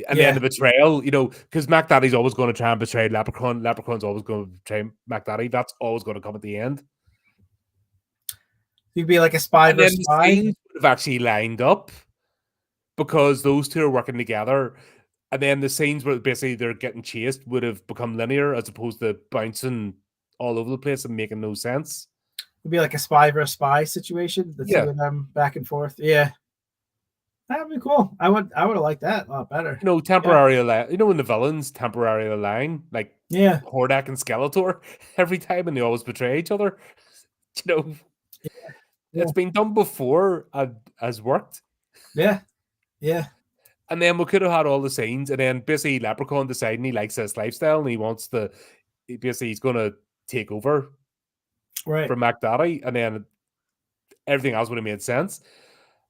And then the betrayal, because Mac Daddy's always going to try and betray Leprechaun. Leprechaun's always going to betray Mac Daddy. That's always going to come at the end. You'd be like a spy versus spy. The scenes would have actually lined up because those two are working together. And then the scenes where basically they're getting chased would have become linear as opposed to bouncing all over the place and making no sense. It'd be like a spy versus spy situation. The two of them back and forth. Yeah. That'd be cool. I would have liked that a lot better. Temporary when the villains temporarily align, like Hordak and Skeletor every time, and they always betray each other. It's been done before and has worked. Yeah. And then we could have had all the scenes, and then basically Leprechaun deciding he likes this lifestyle and he wants to, he's going to take over from Mac Daddy, and then everything else would have made sense.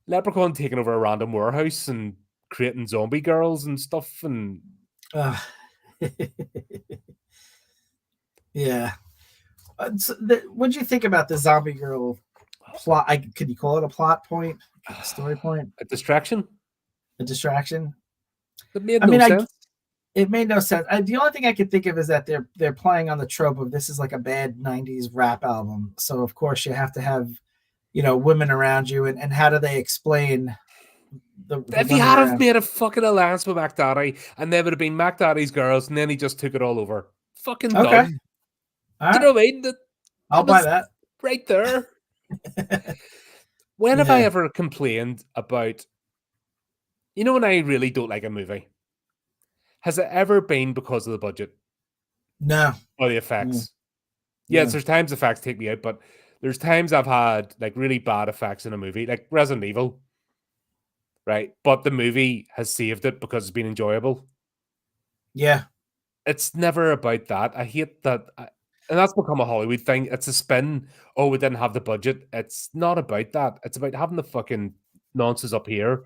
Leprechaun taking over a random warehouse and creating zombie girls and stuff, and yeah. What do you think about the zombie girl plot? Could you call it a plot point, a story point, a distraction? A distraction. It made no sense. It made no sense. The only thing I could think of is that they're playing on the trope of this is like a bad '90s rap album, so of course you have to have women around you, and how do they explain the if he had have made a fucking alliance with Mac Daddy and they would have been Mac Daddy's girls, and then he just took it all over. Fucking done. Right. Do you know what I mean? I'll buy that right there. When have I ever complained about, when I really don't like a movie? Has it ever been because of the budget? No. Or the effects? Yes, Yeah. there's times effects take me out, but there's times I've had like really bad effects in a movie, like Resident Evil, right? But the movie has saved it because it's been enjoyable. Yeah. It's never about that. I hate that. And that's become a Hollywood thing. It's a spin. Oh, we didn't have the budget. It's not about that. It's about having the fucking nonsense up here.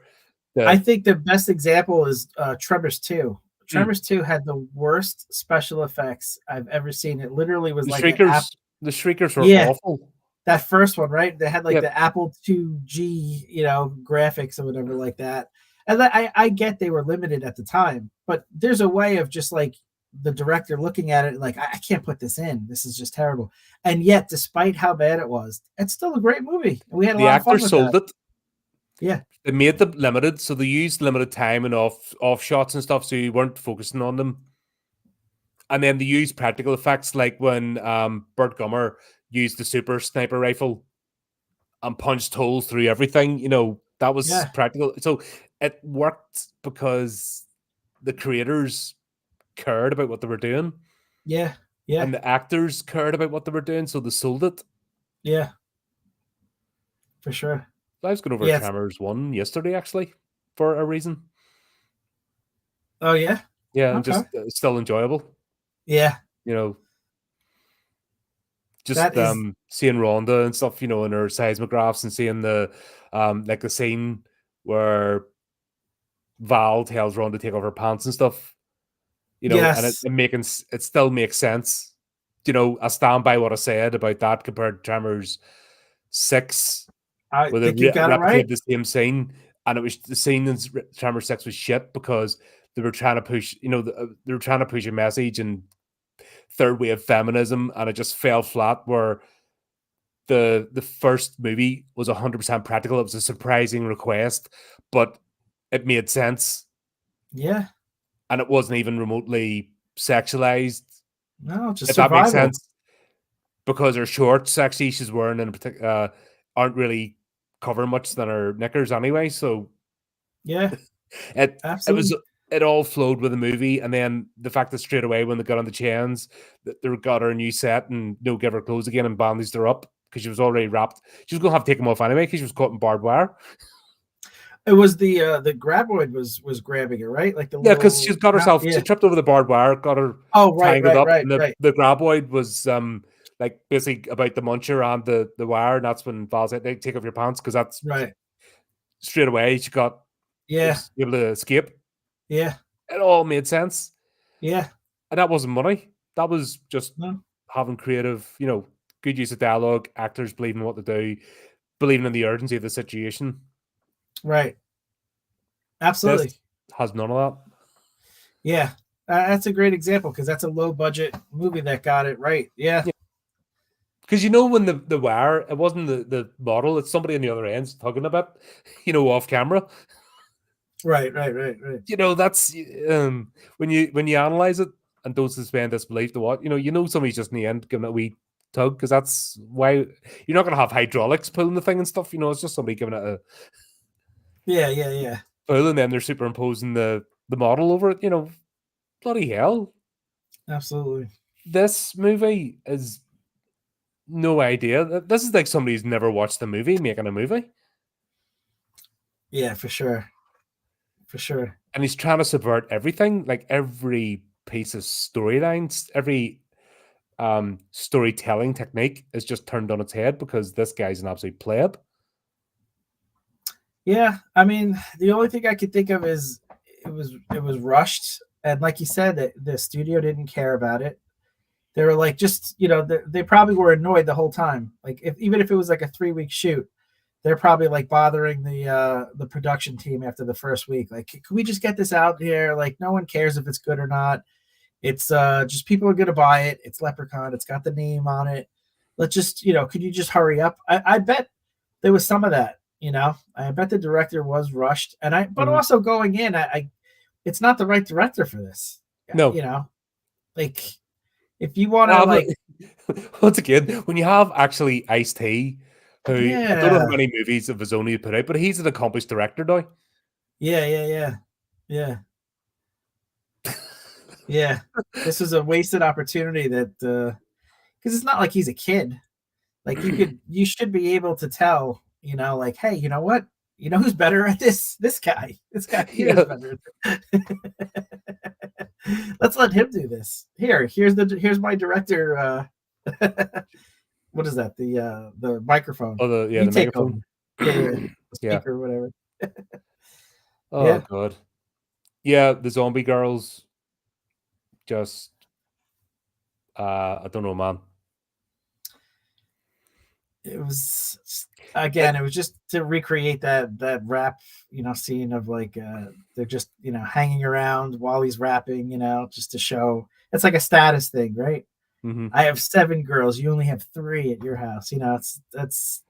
I The think the best example is Tremors 2. mm, Tremors 2 had the worst special effects I've ever seen. It literally was the like an app. shriekers, the shriekers were Yeah, awful. that first one, right? They had like Yep. the Apple IIG, graphics or whatever like that. And I get they were limited at the time, but there's a way of just like the director looking at it like, I can't put this in. This is just terrible. And yet, despite how bad it was, it's still a great movie. And we had a The lot of fun actors with sold that. it. Yeah. They made them limited, so they used limited time and off shots and stuff, so you weren't focusing on them. And then they used practical effects, like when Bert Gummer used the super sniper rifle and punched holes through everything. That was Yeah. practical. So it worked because the creators cared about what they were doing, Yeah. Yeah. and the actors cared about what they were doing, so they sold it. Yeah. For sure. So I was going over Yes. Tremors 1 yesterday, actually, for a reason. Oh yeah. Yeah, and Okay. just still enjoyable. Yeah. You know, just That is. seeing Rhonda and stuff, in her seismographs, and seeing the like the scene where Val tells Rhonda to take off her pants and stuff, and Yes. it still makes sense. I stand by what I said about that compared to Tremors 6, I where they think you've got it right. replicated the same scene, and it was the scene in Tremors 6 was shit because they were trying to push, they were trying to push a message and third wave feminism, and it just fell flat. Where the first movie was 100% practical. It was a surprising request, but it made sense, Yeah. and it wasn't even remotely sexualized. No, just If that makes survival. sense, because her shorts actually she's wearing in particular aren't really covering much than her knickers anyway. So Yeah. it was Absolutely. it all flowed with the movie, and then the fact that straight away when they got on the chains, that they got her a new set and give her clothes again and bandaged her up because she was already wrapped. She was gonna have to take them off anyway because she was caught in barbed wire. It was the graboid was grabbing her, right? Like the Yeah, because little. she's got herself. She Yeah. tripped over the barbed wire, got her Oh, right, tangled right, up, right, and the right, the graboid was like basically about to munch her on the wire, and that's when Val said, "Hey, take off your pants," because that's right. straight away she Yeah. was able to escape. Yeah. It all made sense, Yeah. and that wasn't money. That was just No. having creative, good use of dialogue, actors believing what to do, believing in the urgency of the situation. Right. This Absolutely. has none of that. Yeah. That's a great example because that's a low budget movie that got it right. Yeah. Because when the wire, it wasn't the model, it's somebody on the other end tugging a bit, off camera. Right. Right. Right. Right. That's when you analyze it and don't suspend disbelief to what somebody's just in the end giving it a wee tug, because that's why you're not going to have hydraulics pulling the thing and stuff. It's just somebody giving it a Yeah. Yeah. Yeah. pull, and then they're superimposing the model over it. Bloody hell! Absolutely. This movie is no idea. This is like somebody who's never watched the movie making a movie. Yeah, for sure. For sure. And he's trying to subvert everything, like every piece of storylines, every storytelling technique is just turned on its head because this guy's an absolute pleb. Yeah, I mean, the only thing I could think of is it was rushed, and like you said, the studio didn't care about it. They were like, just they probably were annoyed the whole time. Like, even if it was like a 3-week shoot, they're probably like bothering the production team after the first week. Like, can we just get this out here? Like, no one cares if it's good or not. It's just people are gonna buy it. It's Leprechaun. It's got the name on it. Let's just could you just hurry up? I bet there was some of that. I bet the director was rushed, but also going in, it's not the right director for this. No. Like if you want to like once again, when you have actually Ice-T, who I don't know how yeah many movies of his own he put out, but he's an accomplished director now. yeah yeah. This was a wasted opportunity that because because it's not like he's a kid. Like you should be able to tell, like, hey, you know what? You know who's better at this? This guy. This guy here is better. Let's let him do this. Here's my director. What is that? The microphone. Oh, the microphone. The speaker, or whatever. Oh God. Yeah, the zombie girls. Just, I don't know, man. It was it was just to recreate that rap, scene of like they're just hanging around while he's rapping, just to show it's like a status thing, right? Mm-hmm. I have 7 girls, you only have 3 at your house. It's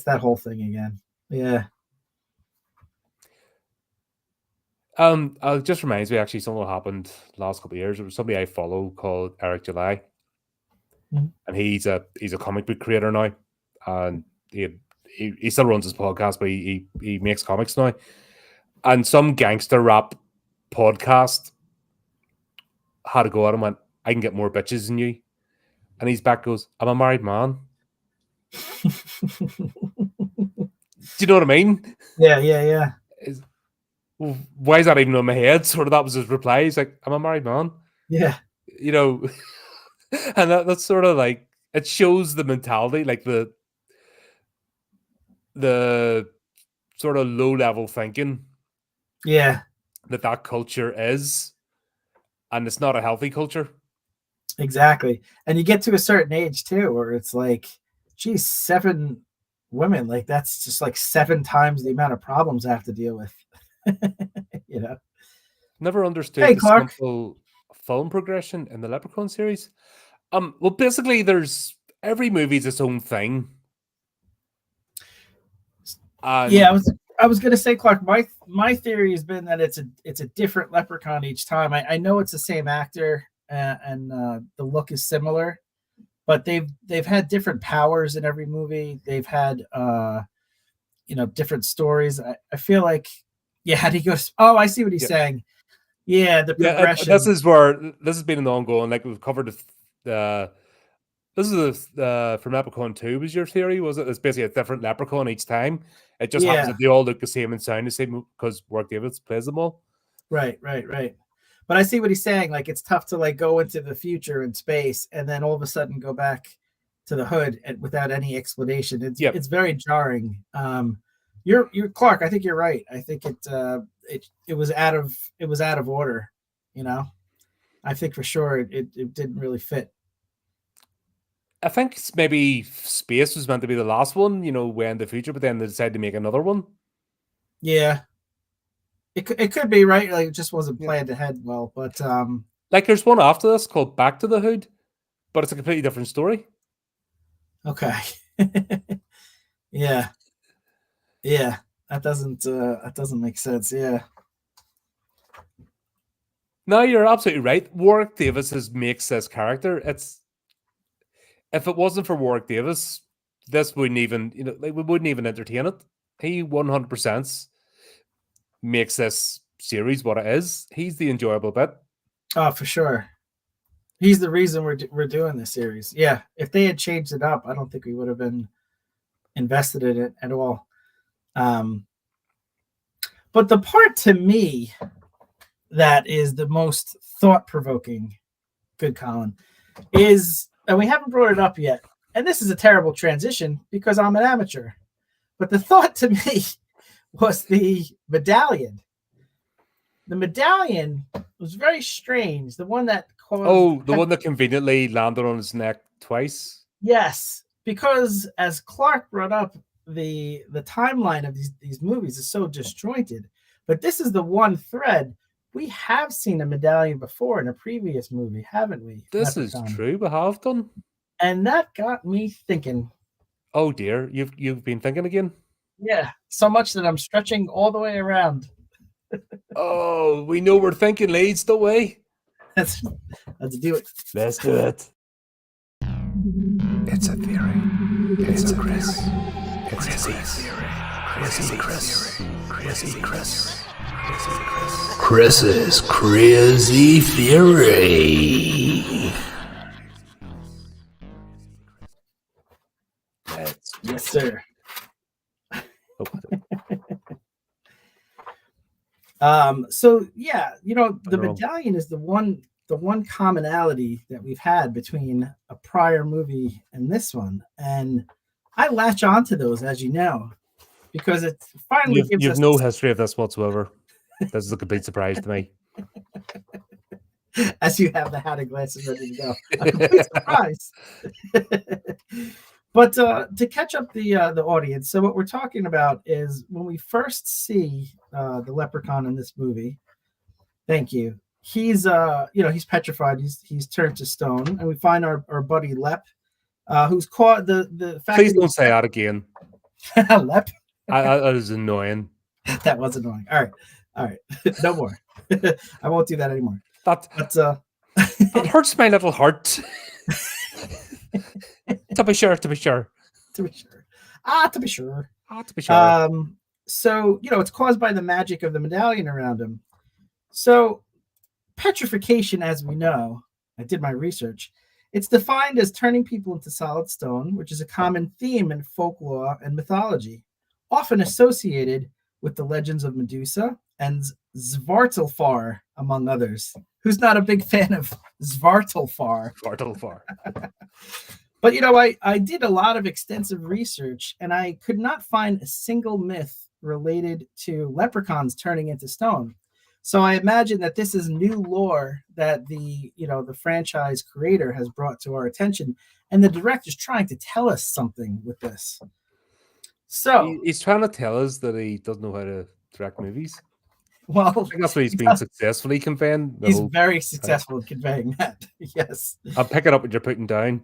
that whole thing again. Yeah. It just reminds me actually something that happened last couple of years. There was somebody I follow called Eric July, and he's a comic book creator now, and he still runs his podcast, but he makes comics now. And some gangster rap podcast had to go at him and went, I can get more bitches than you. And he's back goes, I'm a married man. Do you know what I mean? Yeah. Why is that even on my head? Sort of that was his reply. He's like, I'm a married man. Yeah. And that's sort of like, it shows the mentality, like the sort of low level thinking. Yeah. That culture is. And it's not a healthy culture. Exactly. And you get to a certain age too, where it's like, geez, 7 women, like that's just like 7 times the amount of problems I have to deal with. Never understood the simple film progression in the Leprechaun series. Well, basically, there's every movie's its own thing. I was gonna say, Clark, my theory has been that it's a different Leprechaun each time. I know it's the same actor and the look is similar, but they've had different powers in every movie. They've had different stories. I feel like he goes, oh, I see what he's saying. Yeah, the progression. This has been an ongoing, like we've covered this is from Leprechaun 2 was your theory, was it? It's basically a different Leprechaun each time. It just happens that they all look the same and sound the same because Warwick Davis plays them all. Right. But I see what he's saying. Like, it's tough to like go into the future in space and then all of a sudden go back to the hood without any explanation. It's very jarring. You're Clark. I think you're right. I think it was out of order. I think for sure it didn't really fit. I think maybe space was meant to be the last one, way in the future, but then they decided to make another one. Yeah. It could be, right? Like, it just wasn't planned ahead well, but like there's one after this called Back to the Hood, but it's a completely different story. Okay. Yeah. That doesn't make sense. Yeah. No, you're absolutely right. Warwick Davis makes this character. If it wasn't for Warwick Davis, this wouldn't even, we wouldn't even entertain it. He 100% makes this series what it is. He's the enjoyable bit. Oh, for sure. He's the reason we're doing this series. Yeah. If they had changed it up, I don't think we would have been invested in it at all. But the part to me that is the most thought-provoking, good Colin, is, and we haven't brought it up yet, and this is a terrible transition because I'm an amateur, but the thought to me was the medallion. The medallion was very strange. The one that caused... the one that conveniently landed on his neck twice? Yes, because as Clark brought up, the timeline of these movies is so disjointed, but this is the one thread. We have seen a medallion before in a previous movie, haven't we? This is true. We have done. And that got me thinking. Oh dear, you've been thinking again? Yeah, so much that I'm stretching all the way around. Oh, we know where thinking leads, don't we? Let's do it. Let's do it. It's a theory. It's a Chris. It's a theory. Chris's crazy theory. So yeah, the Wrong. medallion is the one commonality that we've had between a prior movie and this one, and I latch onto those, as you know, because it finally gives You've us no history of this whatsoever. This is a complete surprise to me. as you have the hat and glasses ready to go. A complete surprise. But to catch up the audience, so what we're talking about is when we first see the leprechaun in this movie. Thank you. He's he's petrified. He's turned to stone, and we find our buddy Lep, who's caught the fact. Please don't say that again. Lep. That is annoying. That was annoying. All right, no more. I won't do that anymore. That hurts my little heart. To be sure. To be sure. To be sure. So it's caused by the magic of the medallion around him. So petrification, as we know, I did my research. It's defined as turning people into solid stone, which is a common theme in folklore and mythology, often associated with the legends of Medusa and Svartalfar, among others. Who's not a big fan of Svartalfar? Svartalfar. But I did a lot of extensive research, and I could not find a single myth related to leprechauns turning into stone. So I imagine that this is new lore that the franchise creator has brought to our attention, and the director's trying to tell us something with this. So He's trying to tell us that he doesn't know how to direct movies. Well, I think that's what he's been successfully conveying. He's very successful in conveying that. Yes. I'll pick it up what you're putting down.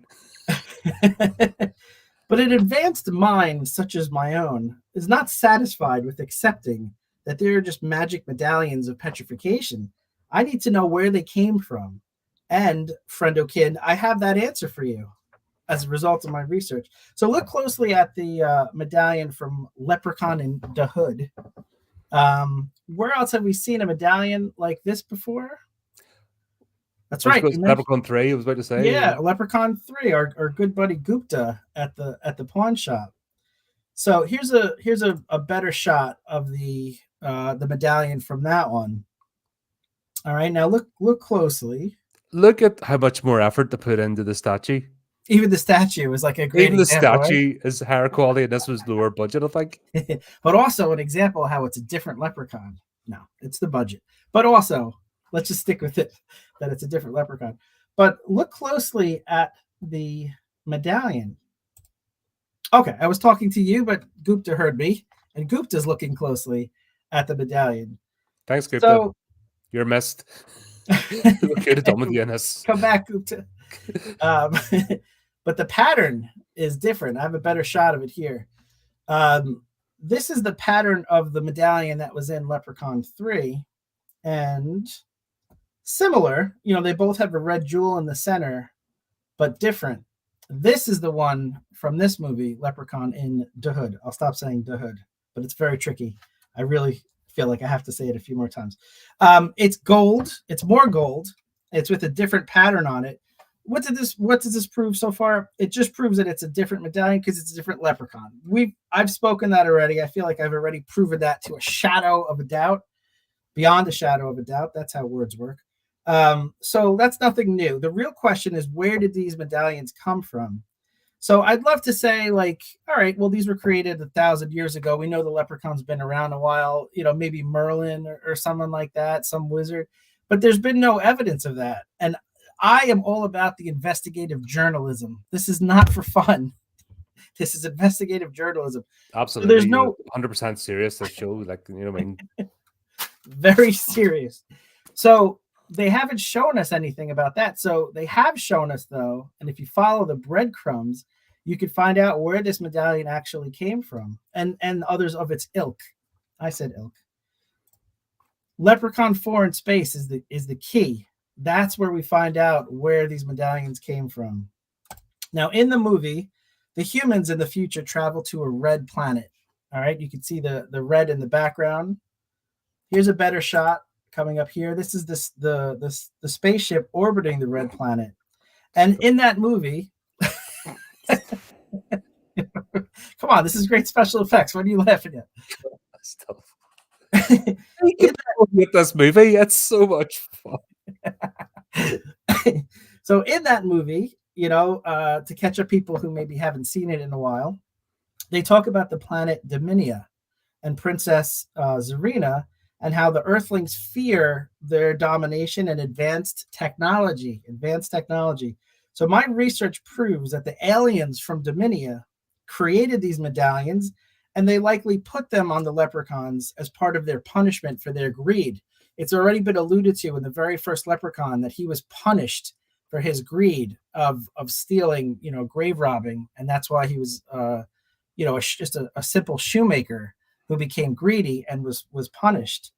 But an advanced mind, such as my own, is not satisfied with accepting that they're just magic medallions of petrification. I need to know where they came from. And, friendo-kin, I have that answer for you as a result of my research. So look closely at the medallion from Leprechaun in the Hood. Where else have we seen a medallion like this before? That's right. Leprechaun 3, I was about to say. Yeah, Leprechaun 3, our good buddy Gupta at the pawn shop. So here's a better shot of the medallion from that one. All right, now look closely. Look at how much more effort to put into the statue. Even the statue is like a great Even example, the statue right? is higher quality, and this was lower budget, I think. But also an example of how it's a different leprechaun. No, it's the budget. But also, let's just stick with it, that it's a different leprechaun. But look closely at the medallion. Okay, I was talking to you, but Gupta heard me, and Gupta's looking closely at the medallion. Thanks, Gupta. So, you're missed. Look at the Come back, Gupta. But the pattern is different. I have a better shot of it here. This is the pattern of the medallion that was in Leprechaun 3. And similar, they both have a red jewel in the center, but different. This is the one from this movie, Leprechaun in the Hood. I'll stop saying the Hood, but it's very tricky. I really feel like I have to say it a few more times. It's gold. It's more gold. It's with a different pattern on it. What does this prove so far? It just proves that it's a different medallion because it's a different leprechaun. I've spoken that already. I feel like I've already proven that to a shadow of a doubt, beyond a shadow of a doubt. That's how words work. So that's nothing new. The real question is, where did these medallions come from? So I'd love to say, like, all right, well, these were created 1,000 years ago. We know the leprechaun's been around a while, maybe Merlin or someone like that, some wizard, but there's been no evidence of that. And I am all about the investigative journalism. This is not for fun. This is investigative journalism. Absolutely. So there's no 100% serious. This show, like, what I mean? Very serious. So they haven't shown us anything about that. So they have shown us, though, and if you follow the breadcrumbs, you could find out where this medallion actually came from, and others of its ilk. I said ilk. Leprechaun 4 in space is the key. That's where we find out where these medallions came from. Now, in the movie, the humans in the future travel to a red planet. All right, you can see the red in the background. Here's a better shot coming up here. This is the spaceship orbiting the red planet. And in that movie, come on, this is great special effects. What are you laughing at? with this movie, it's so much fun. So in that movie, to catch up people who maybe haven't seen it in a while, they talk about the planet Dominia and Princess Zarina and how the Earthlings fear their domination and advanced technology. So my research proves that the aliens from Dominia created these medallions, and they likely put them on the leprechauns as part of their punishment for their greed. It's already been alluded to in the very first Leprechaun that he was punished for his greed of stealing, grave robbing, and that's why he was, just a simple shoemaker who became greedy and was punished.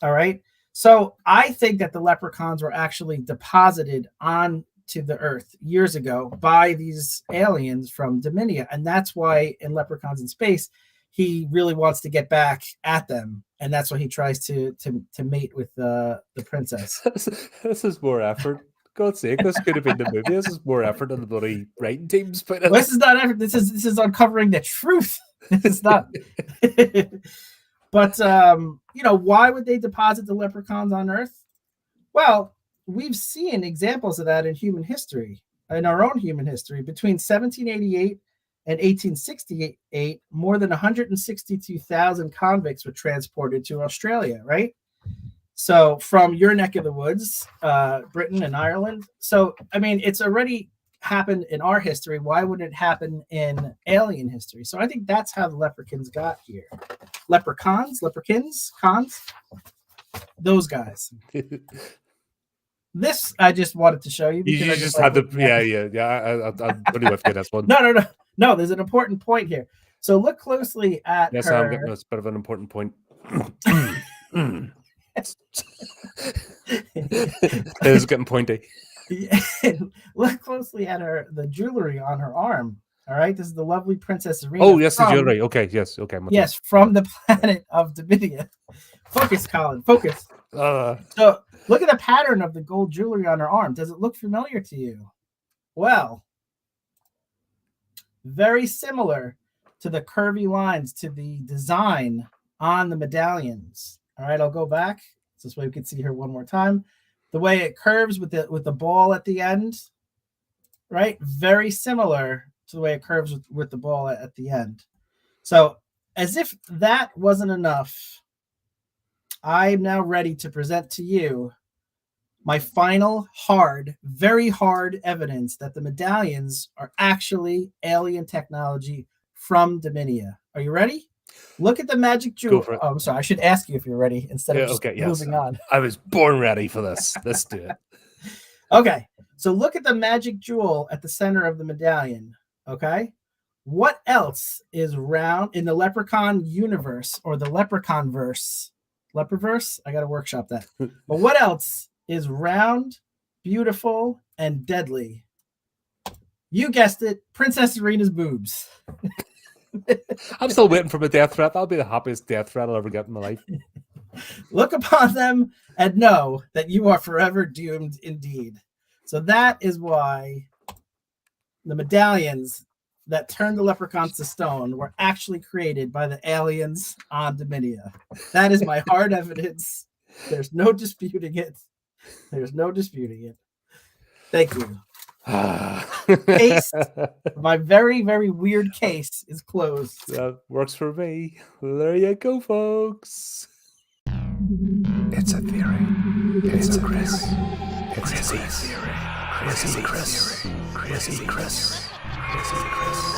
All right. So I think that the leprechauns were actually deposited onto the earth years ago by these aliens from Dominia, and that's why in Leprechauns in Space he really wants to get back at them, and that's why he tries to mate with the princess. This is more effort. God's sake, this could have been the movie. This is more effort than the bloody writing teams put in. This is not effort. This is uncovering the truth. This is not. But why would they deposit the leprechauns on Earth? Well, we've seen examples of that in human history, in our own human history. Between 1788 and 1868, more than 162,000 convicts were transported to Australia, right? So from your neck of the woods, Britain and Ireland. So, I mean, it's already happened in our history. Why wouldn't it happen in alien history? So I think that's how the leprechauns got here. Leprechauns, cons, those guys. This I just wanted to show you. You just had the I'm pretty with you this one. No. There's an important point here. So look closely at yes, her. I'm getting a bit of an important point. It is getting pointy. Look closely at the jewelry on her arm. All right, this is the lovely Princess Zarina. Oh, yes, the jewelry. Okay, yes, okay. Yes, from the planet of Dominia. Focus, Colin. Focus. So look at the pattern of the gold jewelry on her arm. Does it look familiar to you? Well, very similar to the curvy lines to the design on the medallions. All right, I'll go back. So this way we can see her one more time. The way it curves with the ball at the end, right? Very similar to the way it curves with the ball at the end. So as if that wasn't enough, I'm now ready to present to you my final very hard evidence that the medallions are actually alien technology from Dominia. Are you ready? Look at the magic jewel. Oh, I'm sorry. I should ask you if you're ready instead of just moving on. I was born ready for this. Let's do it. Okay. So look at the magic jewel at the center of the medallion. Okay. What else is round in the Leprechaun universe or the Leprechaun verse? Lepreverse? I got to workshop that. But what else is round, beautiful, and deadly? You guessed it. Princess Zarina's boobs. I'm still waiting for my death threat. That'll be the happiest death threat I'll ever get in my life. Look upon them and know that you are forever doomed indeed. So that is why the medallions that turned the leprechauns to stone were actually created by the aliens on Dominia. That is my hard evidence. There's no disputing it. Thank you. Case, my very, very weird case is closed. That works for me. There you go, folks. It's a theory. It's a Chris. It's a theory.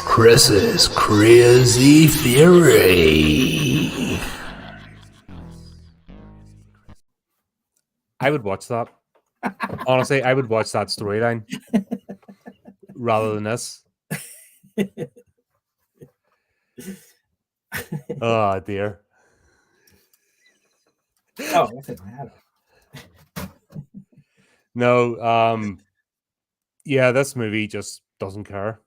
Chris's crazy theory. I would watch that. Honestly, I would watch that storyline rather than this. Oh dear. Oh, I think I had it. No, yeah, this movie just doesn't care.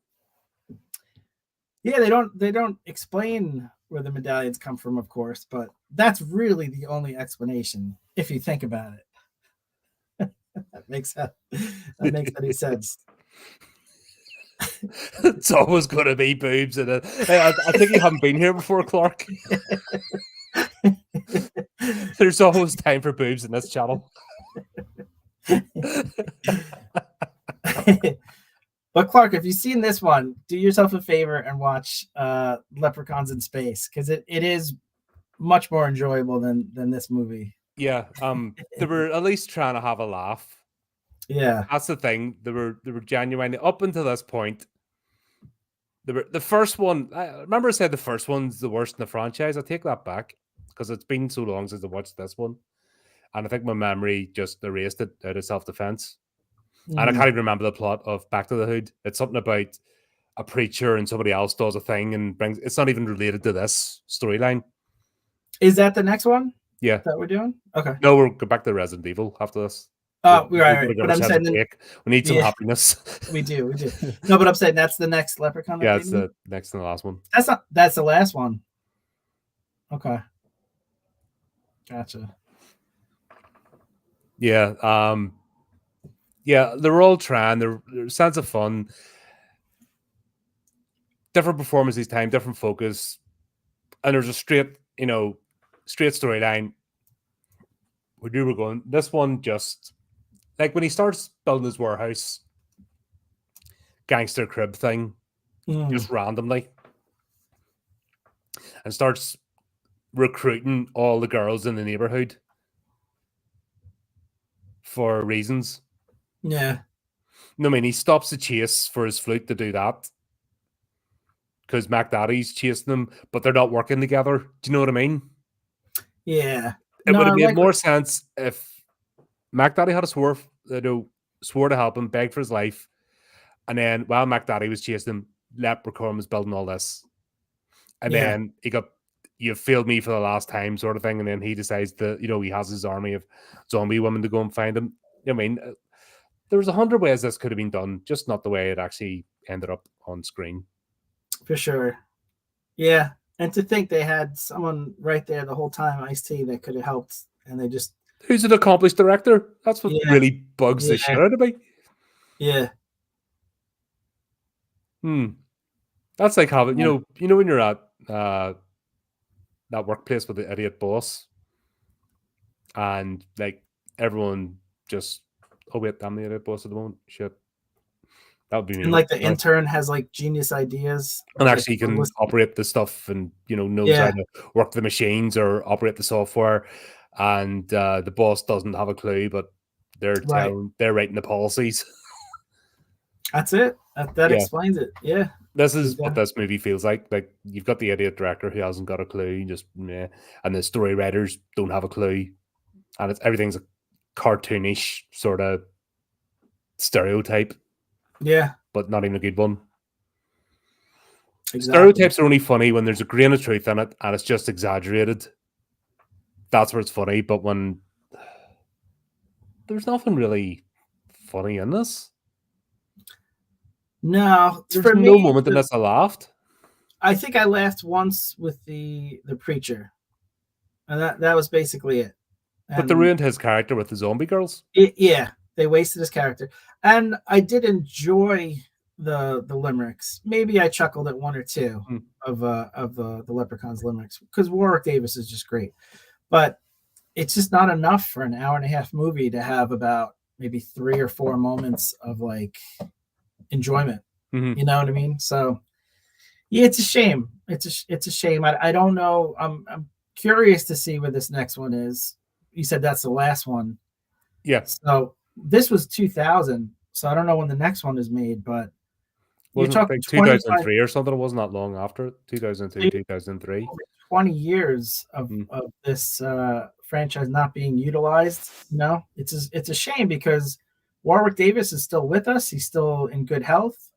Yeah, they don't explain where the medallions come from, of course, but that's really the only explanation if you think about it. That makes any sense. It's always going to be boobs in it. I think you haven't been here before, Clark. There's always time for boobs in this channel. But Clark, if you've seen this one, do yourself a favor and watch Leprechauns in Space, because it is much more enjoyable than this movie. Yeah, they were at least trying to have a laugh. Yeah, That's the thing. They were genuinely up until this point. They were the first one. I remember I said the first one's the worst in the franchise. I take that back because it's been so long since I watched this one, and I think my memory just erased it out of self-defense. And I can't even remember the plot of Back to the Hood. It's something about a preacher and somebody else does a thing and brings. It's not even related to this storyline. Is that the next one? Yeah, that we're doing. Okay. No, we'll go back to Resident Evil after this. Oh, right. But I'm saying we need some happiness. We do. No, but I'm saying that's the next Leprechaun. Yeah, it's the next and the last one. That's the last one. Okay. Gotcha. Yeah. Yeah, they're all trying. Their sense of fun. Different performance each time, different focus. And there's a straight storyline. Where you were going, this one just like when he starts building his warehouse gangster crib thing, just randomly, and starts recruiting all the girls in the neighborhood for reasons. Yeah. No, I mean, he stops the chase for his flute to do that because Mac Daddy's chasing them, but they're not working together. Do you know what I mean? Yeah. It would have made more sense if Mac Daddy had swore to help him, begged for his life, and then while Mac Daddy was chasing him, Leprechaun was building all this, and then he got "You failed me for the last time" sort of thing, and then he decides that he has his army of zombie women to go and find him. I mean, there was 100 ways this could have been done, just not the way it actually ended up on screen. For sure. Yeah. And to think they had someone right there the whole time, Ice-T, that could have helped, and they just... Who's an accomplished director? That's what really bugs the shit out of me. Yeah. That's like having, when you're at that workplace with the idiot boss, and like everyone just, oh wait, I'm the idiot boss at the moment. Shit. That would be me. And like the intern has like genius ideas. And actually can operate the stuff and, knows how to work the machines or operate the software. And the boss doesn't have a clue, but they're writing the policies. That's it. That explains it. Yeah. This is what this movie feels like. Like you've got the idiot director who hasn't got a clue, and the story writers don't have a clue. And everything's a cartoonish sort of stereotype. Yeah. But not even a good one. Exactly. Stereotypes are only funny when there's a grain of truth in it and it's just exaggerated. That's where it's funny. But when there's nothing really funny in this. No. There's no moment in this I laughed. I think I laughed once with the preacher. And that was basically it. But they ruined his character with the zombie girls. Yeah. They wasted his character. And I did enjoy the limericks. Maybe I chuckled at one or two of the Leprechaun's limericks because Warwick Davis is just great. But it's just not enough for an hour-and-a-half movie to have about maybe 3 or 4 moments of like enjoyment. You know what I mean? So yeah, it's a shame. It's a shame. I don't know. I'm curious to see where this next one is. You said that's the last one. Yeah. So this was 2000, so I don't know when the next one is made, but you're talking 2003 or something. It wasn't that long after 2002, 2003. 20 years of this franchise not being utilized. It's a shame because Warwick Davis is still with us. He's still in good health.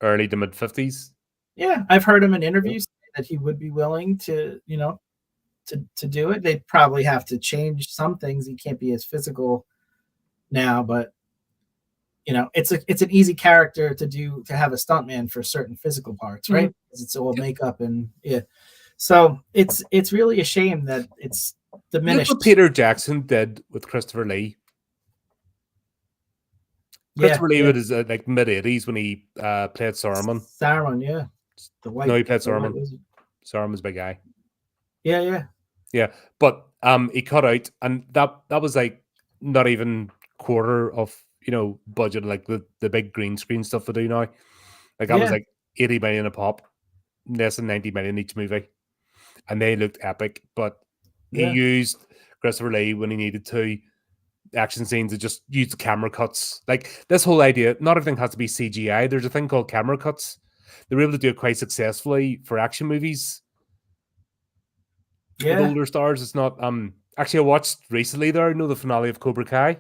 Early to mid 50s. Yeah, I've heard him in interviews say that he would be willing to, to do it. They'd probably have to change some things. He can't be as physical now, but it's an easy character to have a stuntman for certain physical parts, right? Because it's all makeup and so it's really a shame that it's diminished. Look what Peter Jackson did with Christopher Lee. Christopher Lee was like mid 80s when he played Saruman. Saruman, yeah. He played Saruman. Saruman's a big guy. Yeah. But he cut out, and that was like not even quarter of budget, like the big green screen stuff they do now. Like that was like 80 million a pop, less than 90 million each movie, and they looked epic. But he used Christopher Lee when he needed to. Action scenes that just use camera cuts. Like this whole idea, not everything has to be CGI. There's a thing called camera cuts. They were able to do it quite successfully for action movies. With older stars. It's not actually I watched recently there, the finale of Cobra Kai.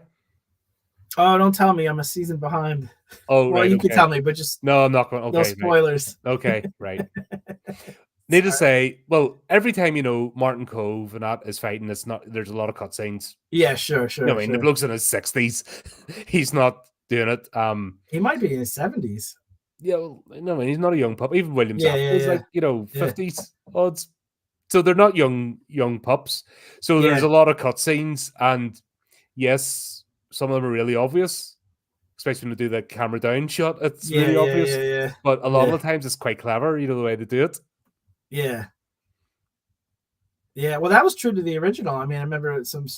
Oh, don't tell me I'm a season behind. Oh, well, right. You can tell me, but just no, I'm not going. Okay, no spoilers. Right. Okay, right. Need to say, well, every time Martin Cove and that is fighting, there's a lot of cutscenes. Yeah, sure. I mean, the bloke's in his 60s. He's not doing it. He might be in his 70s. Yeah, well, no, he's not a young pup. Even William Zappa is like 50s odds. So they're not young pups. So there's a lot of cutscenes, and yes, some of them are really obvious, especially when they do the camera down shot. It's really obvious. Yeah. But a lot of the times it's quite clever, the way they do it. Yeah. Yeah, well, that was true to the original. I mean, I remember some,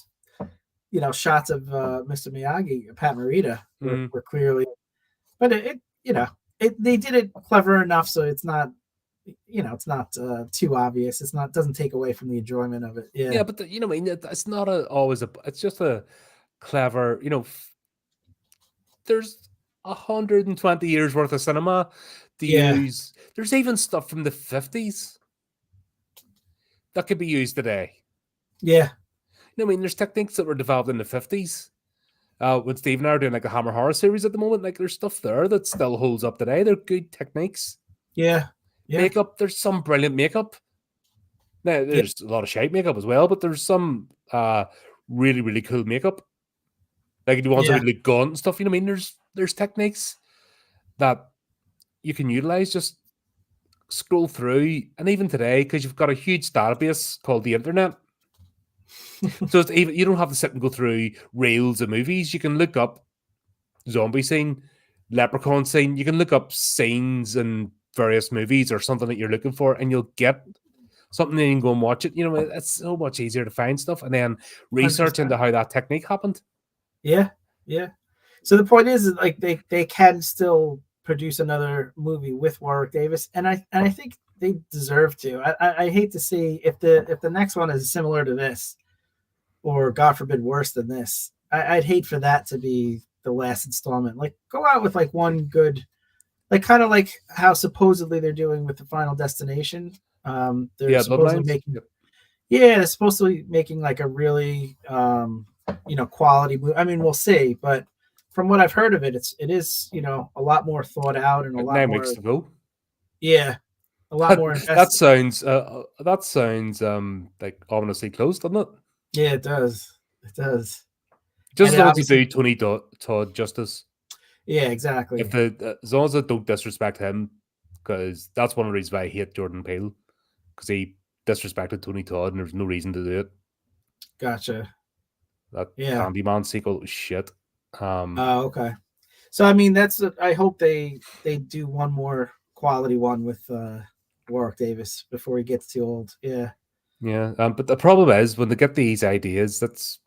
shots of Mr. Miyagi, Pat Morita were clearly, but they did it clever enough so it's not, it's not too obvious. Doesn't take away from the enjoyment of it. Yeah. Yeah, but it's not it's just a clever, there's 120 years worth of cinema to use. There's even stuff from the 50s that could be used today. Yeah. There's techniques that were developed in the 50s. When Steve and I are doing like a Hammer Horror series at the moment, like there's stuff there that still holds up today. They're good techniques. Yeah. Makeup, there's some brilliant makeup. Now, there's a lot of shite makeup as well, but there's some really, really cool makeup. Like the ones that look gaunt and stuff, there's techniques that you can utilize. Just scroll through, and even today, because you've got a huge database called the internet. So it's even, you don't have to sit and go through reels of movies. You can look up zombie scene, Leprechaun scene. You can look up scenes in various movies or something that you're looking for, and you'll get something and you can go and watch it. It's so much easier to find stuff and then research 100%. into how that technique happened. Yeah. So the point is like they can still produce another movie with Warwick Davis, and I think they deserve to. I hate to see if the next one is similar to this, or God forbid worse than this. I'd hate for that to be the last installment. Like go out with like one good, like kind of like how supposedly they're doing with the Final Destination. They're supposedly making. Yeah, they're supposed to be making like a really quality movie. I mean, we'll see, but from what I've heard of it, it is a lot more thought out and a lot 9 more. weeks to go. Yeah, a lot more. That sounds like ominously close, doesn't it? Yeah, it does. It does. Just as long as you do Tony Todd justice. Yeah, exactly. As long as I don't disrespect him, because that's one of the reasons why I hate Jordan Peele, because he disrespected Tony Todd, and there's no reason to do it. Gotcha. That Candyman sequel was shit. Okay. So I mean, I hope they do one more quality one with Warwick Davis before he gets too old. Yeah. Yeah. But the problem is when they get these ideas, that's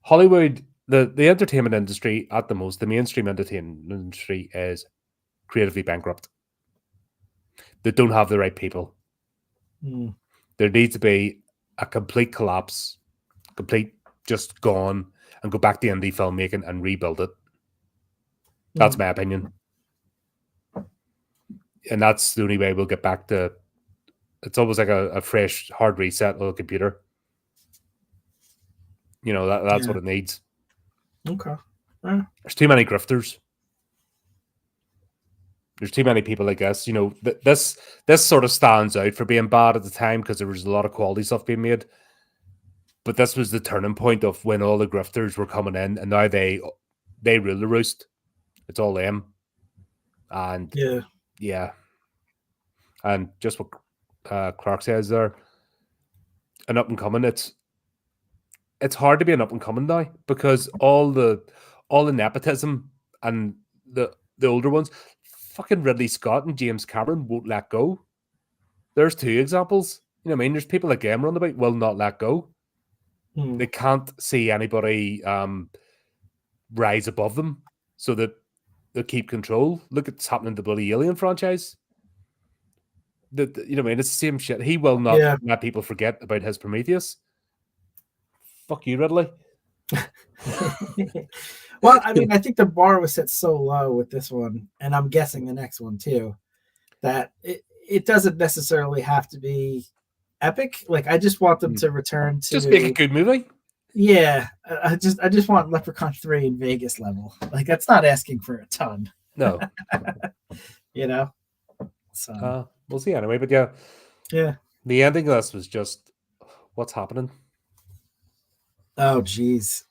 Hollywood. The entertainment industry at the most, the mainstream entertainment industry is creatively bankrupt. They don't have the right people. There needs to be a complete collapse, just gone, and go back to indie filmmaking and rebuild it. That's my opinion. And that's the only way we'll get back to. It's almost like a fresh hard reset of a computer. That's what it needs. Okay. There's too many grifters. There's too many people, I guess. This sort of stands out for being bad at the time because there was a lot of quality stuff being made. But this was the turning point of when all the grifters were coming in, and now they rule the roost. It's all them. And yeah. And just what Clark says there, an up and coming. It's hard to be an up and coming now because all the nepotism and the older ones, fucking Ridley Scott and James Cameron won't let go. There's two examples. You know what I mean? There's people like Game Runabout will not let go. Hmm. They can't see anybody rise above them so that they keep control. Look at what's happening to the bloody Alien franchise. You know what I mean? It's the same shit. He will not Yeah. let people forget about his Prometheus. Fuck you, Ridley. Well, I mean, I think the bar was set so low with this one, and I'm guessing the next one too, that it doesn't necessarily have to be epic. Like, I just want them to return to Just make a good movie. Yeah, I just want Leprechaun 3 in Vegas level. Like, that's not asking for a ton, No. you know. So We'll see anyway. But yeah, the ending of this was just what's happening. Oh, geez.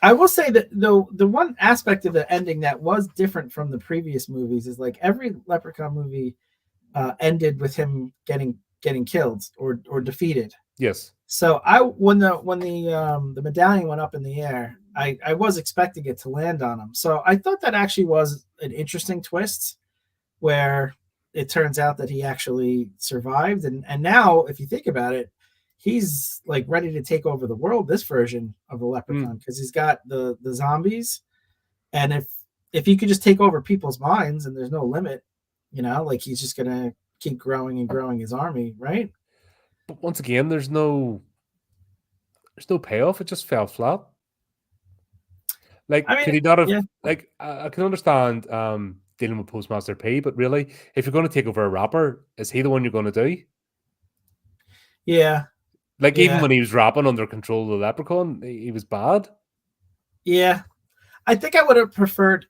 I will say that the one aspect of the ending that was different from the previous movies is like every Leprechaun movie ended with him getting killed or defeated. Yes. So when the medallion went up in the air, I was expecting it to land on him. So I thought that actually was an interesting twist, where it turns out that he actually survived, and now if you think about it, he's like ready to take over the world, this version of the Leprechaun, because he's got the zombies, and if he could just take over people's minds and there's no limit, like he's just gonna keep growing and growing his army, right? But once again, there's no payoff. It just fell flat. Like, could he not have? Yeah. Like, I can understand dealing with Postmaster P, but really, if you're going to take over a rapper, is he the one you're going to do? Yeah. Like, even when he was rapping under control of the Leprechaun, he was bad. Yeah, I think I would have preferred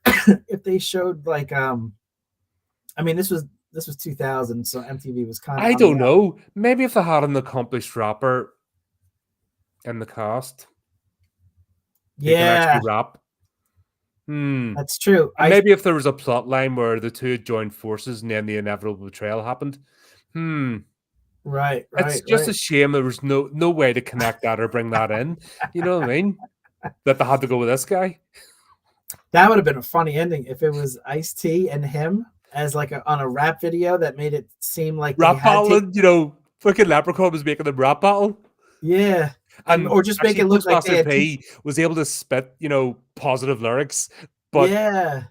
if they showed like, I mean, this was 2000, so MTV was kind of. I don't know. Maybe if they had an accomplished rapper in the cast, who can actually rap. That's true. Maybe if there was a plot line where the two had joined forces and then the inevitable betrayal happened. Right. It's just a shame there was no way to connect that or bring that in. You know what I mean? That they had to go with this guy. That would have been a funny ending if it was Ice-T and him as like on a rap video that made it seem like rap battle. Fucking Leprechaun was making them rap battle. Yeah. Or just make it look like P was able to spit, positive lyrics, but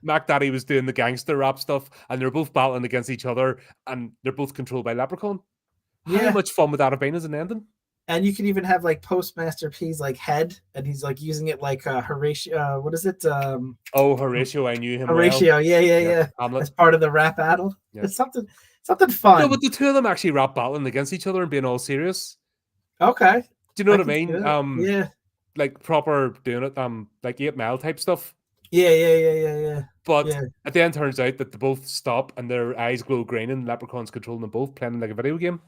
Mac Daddy was doing the gangster rap stuff, and they're both battling against each other, and they're both controlled by Leprechaun. How much fun would that have been as an ending? And you could even have like Postmaster P's like head, and he's like using it like Horatio. What is it? Horatio, I knew him. Horatio, well. yeah. As part of the rap battle. Yeah. It's something fun. No, but the two of them actually rap battling against each other and being all serious. Okay. Do you know what I mean? Yeah. Like proper doing it, like 8 Mile type stuff. Yeah. But at the end, turns out that they both stop and their eyes glow green, and Leprechaun's controlling them both, playing like a video game.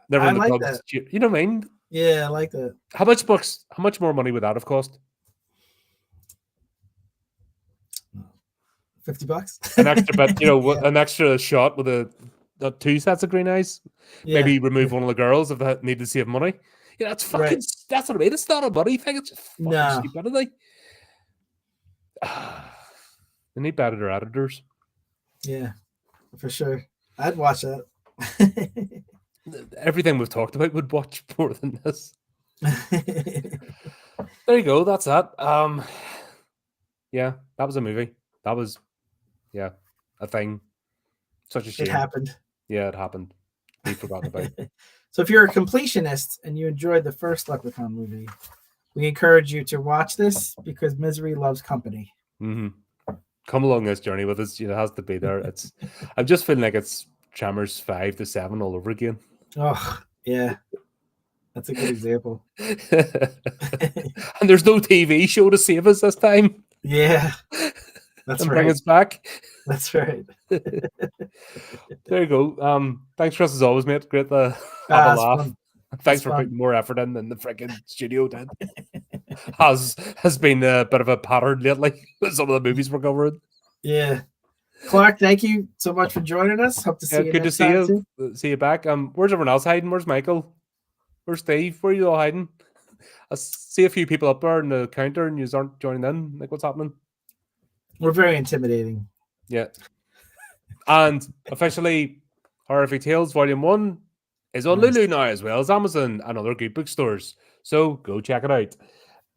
Never in the like clubs. that. You know what I mean? Yeah, I like that. How much more money would that have cost? $50. An extra bit, an extra shot with a 2 sets of green eyes. Yeah. Maybe remove one of the girls if they need to save money. Yeah, that's fucking. That's what I mean. It's not a money thing. It's just fucking stupidity. They need better editors. Yeah, for sure. I'd watch that. Everything we've talked about would watch more than this. There you go. That's that. Yeah, that was a movie. That was, a thing. Such a shame. It happened. Yeah, it happened. We forgot about it. So if you're a completionist and you enjoyed the first Leprechaun movie, we encourage you to watch this because misery loves company. Mm-hmm. Come along this journey with us. It has to be there. I'm just feeling like it's Tremors 5 to 7 all over again. Oh, yeah. That's a good example. And there's no TV show to save us this time. Yeah. That's right. Bring us back. That's right. There you go. Thanks, Chris, as always, mate. Great to have a laugh. Fun. Thanks for putting more effort in than the freaking studio did. has been a bit of a pattern lately with some of the movies we're covering. Yeah. Clark, thank you so much for joining us. Hope to see you good next to see time you. Too. See you back. Where's everyone else hiding? Where's Michael? Where's Steve? Where are you all hiding? I see a few people up there in the counter and you aren't joining in. Like, what's happening? We're very intimidating. Yeah. And officially, Horrific Tales Volume 1 is on Nice. Lulu now, as well as Amazon and other good bookstores. So go check it out.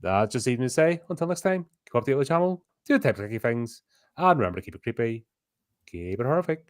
That's just easy to say. Until next time, keep up to the channel, do the type of tricky things, and remember to keep it creepy, keep it horrific.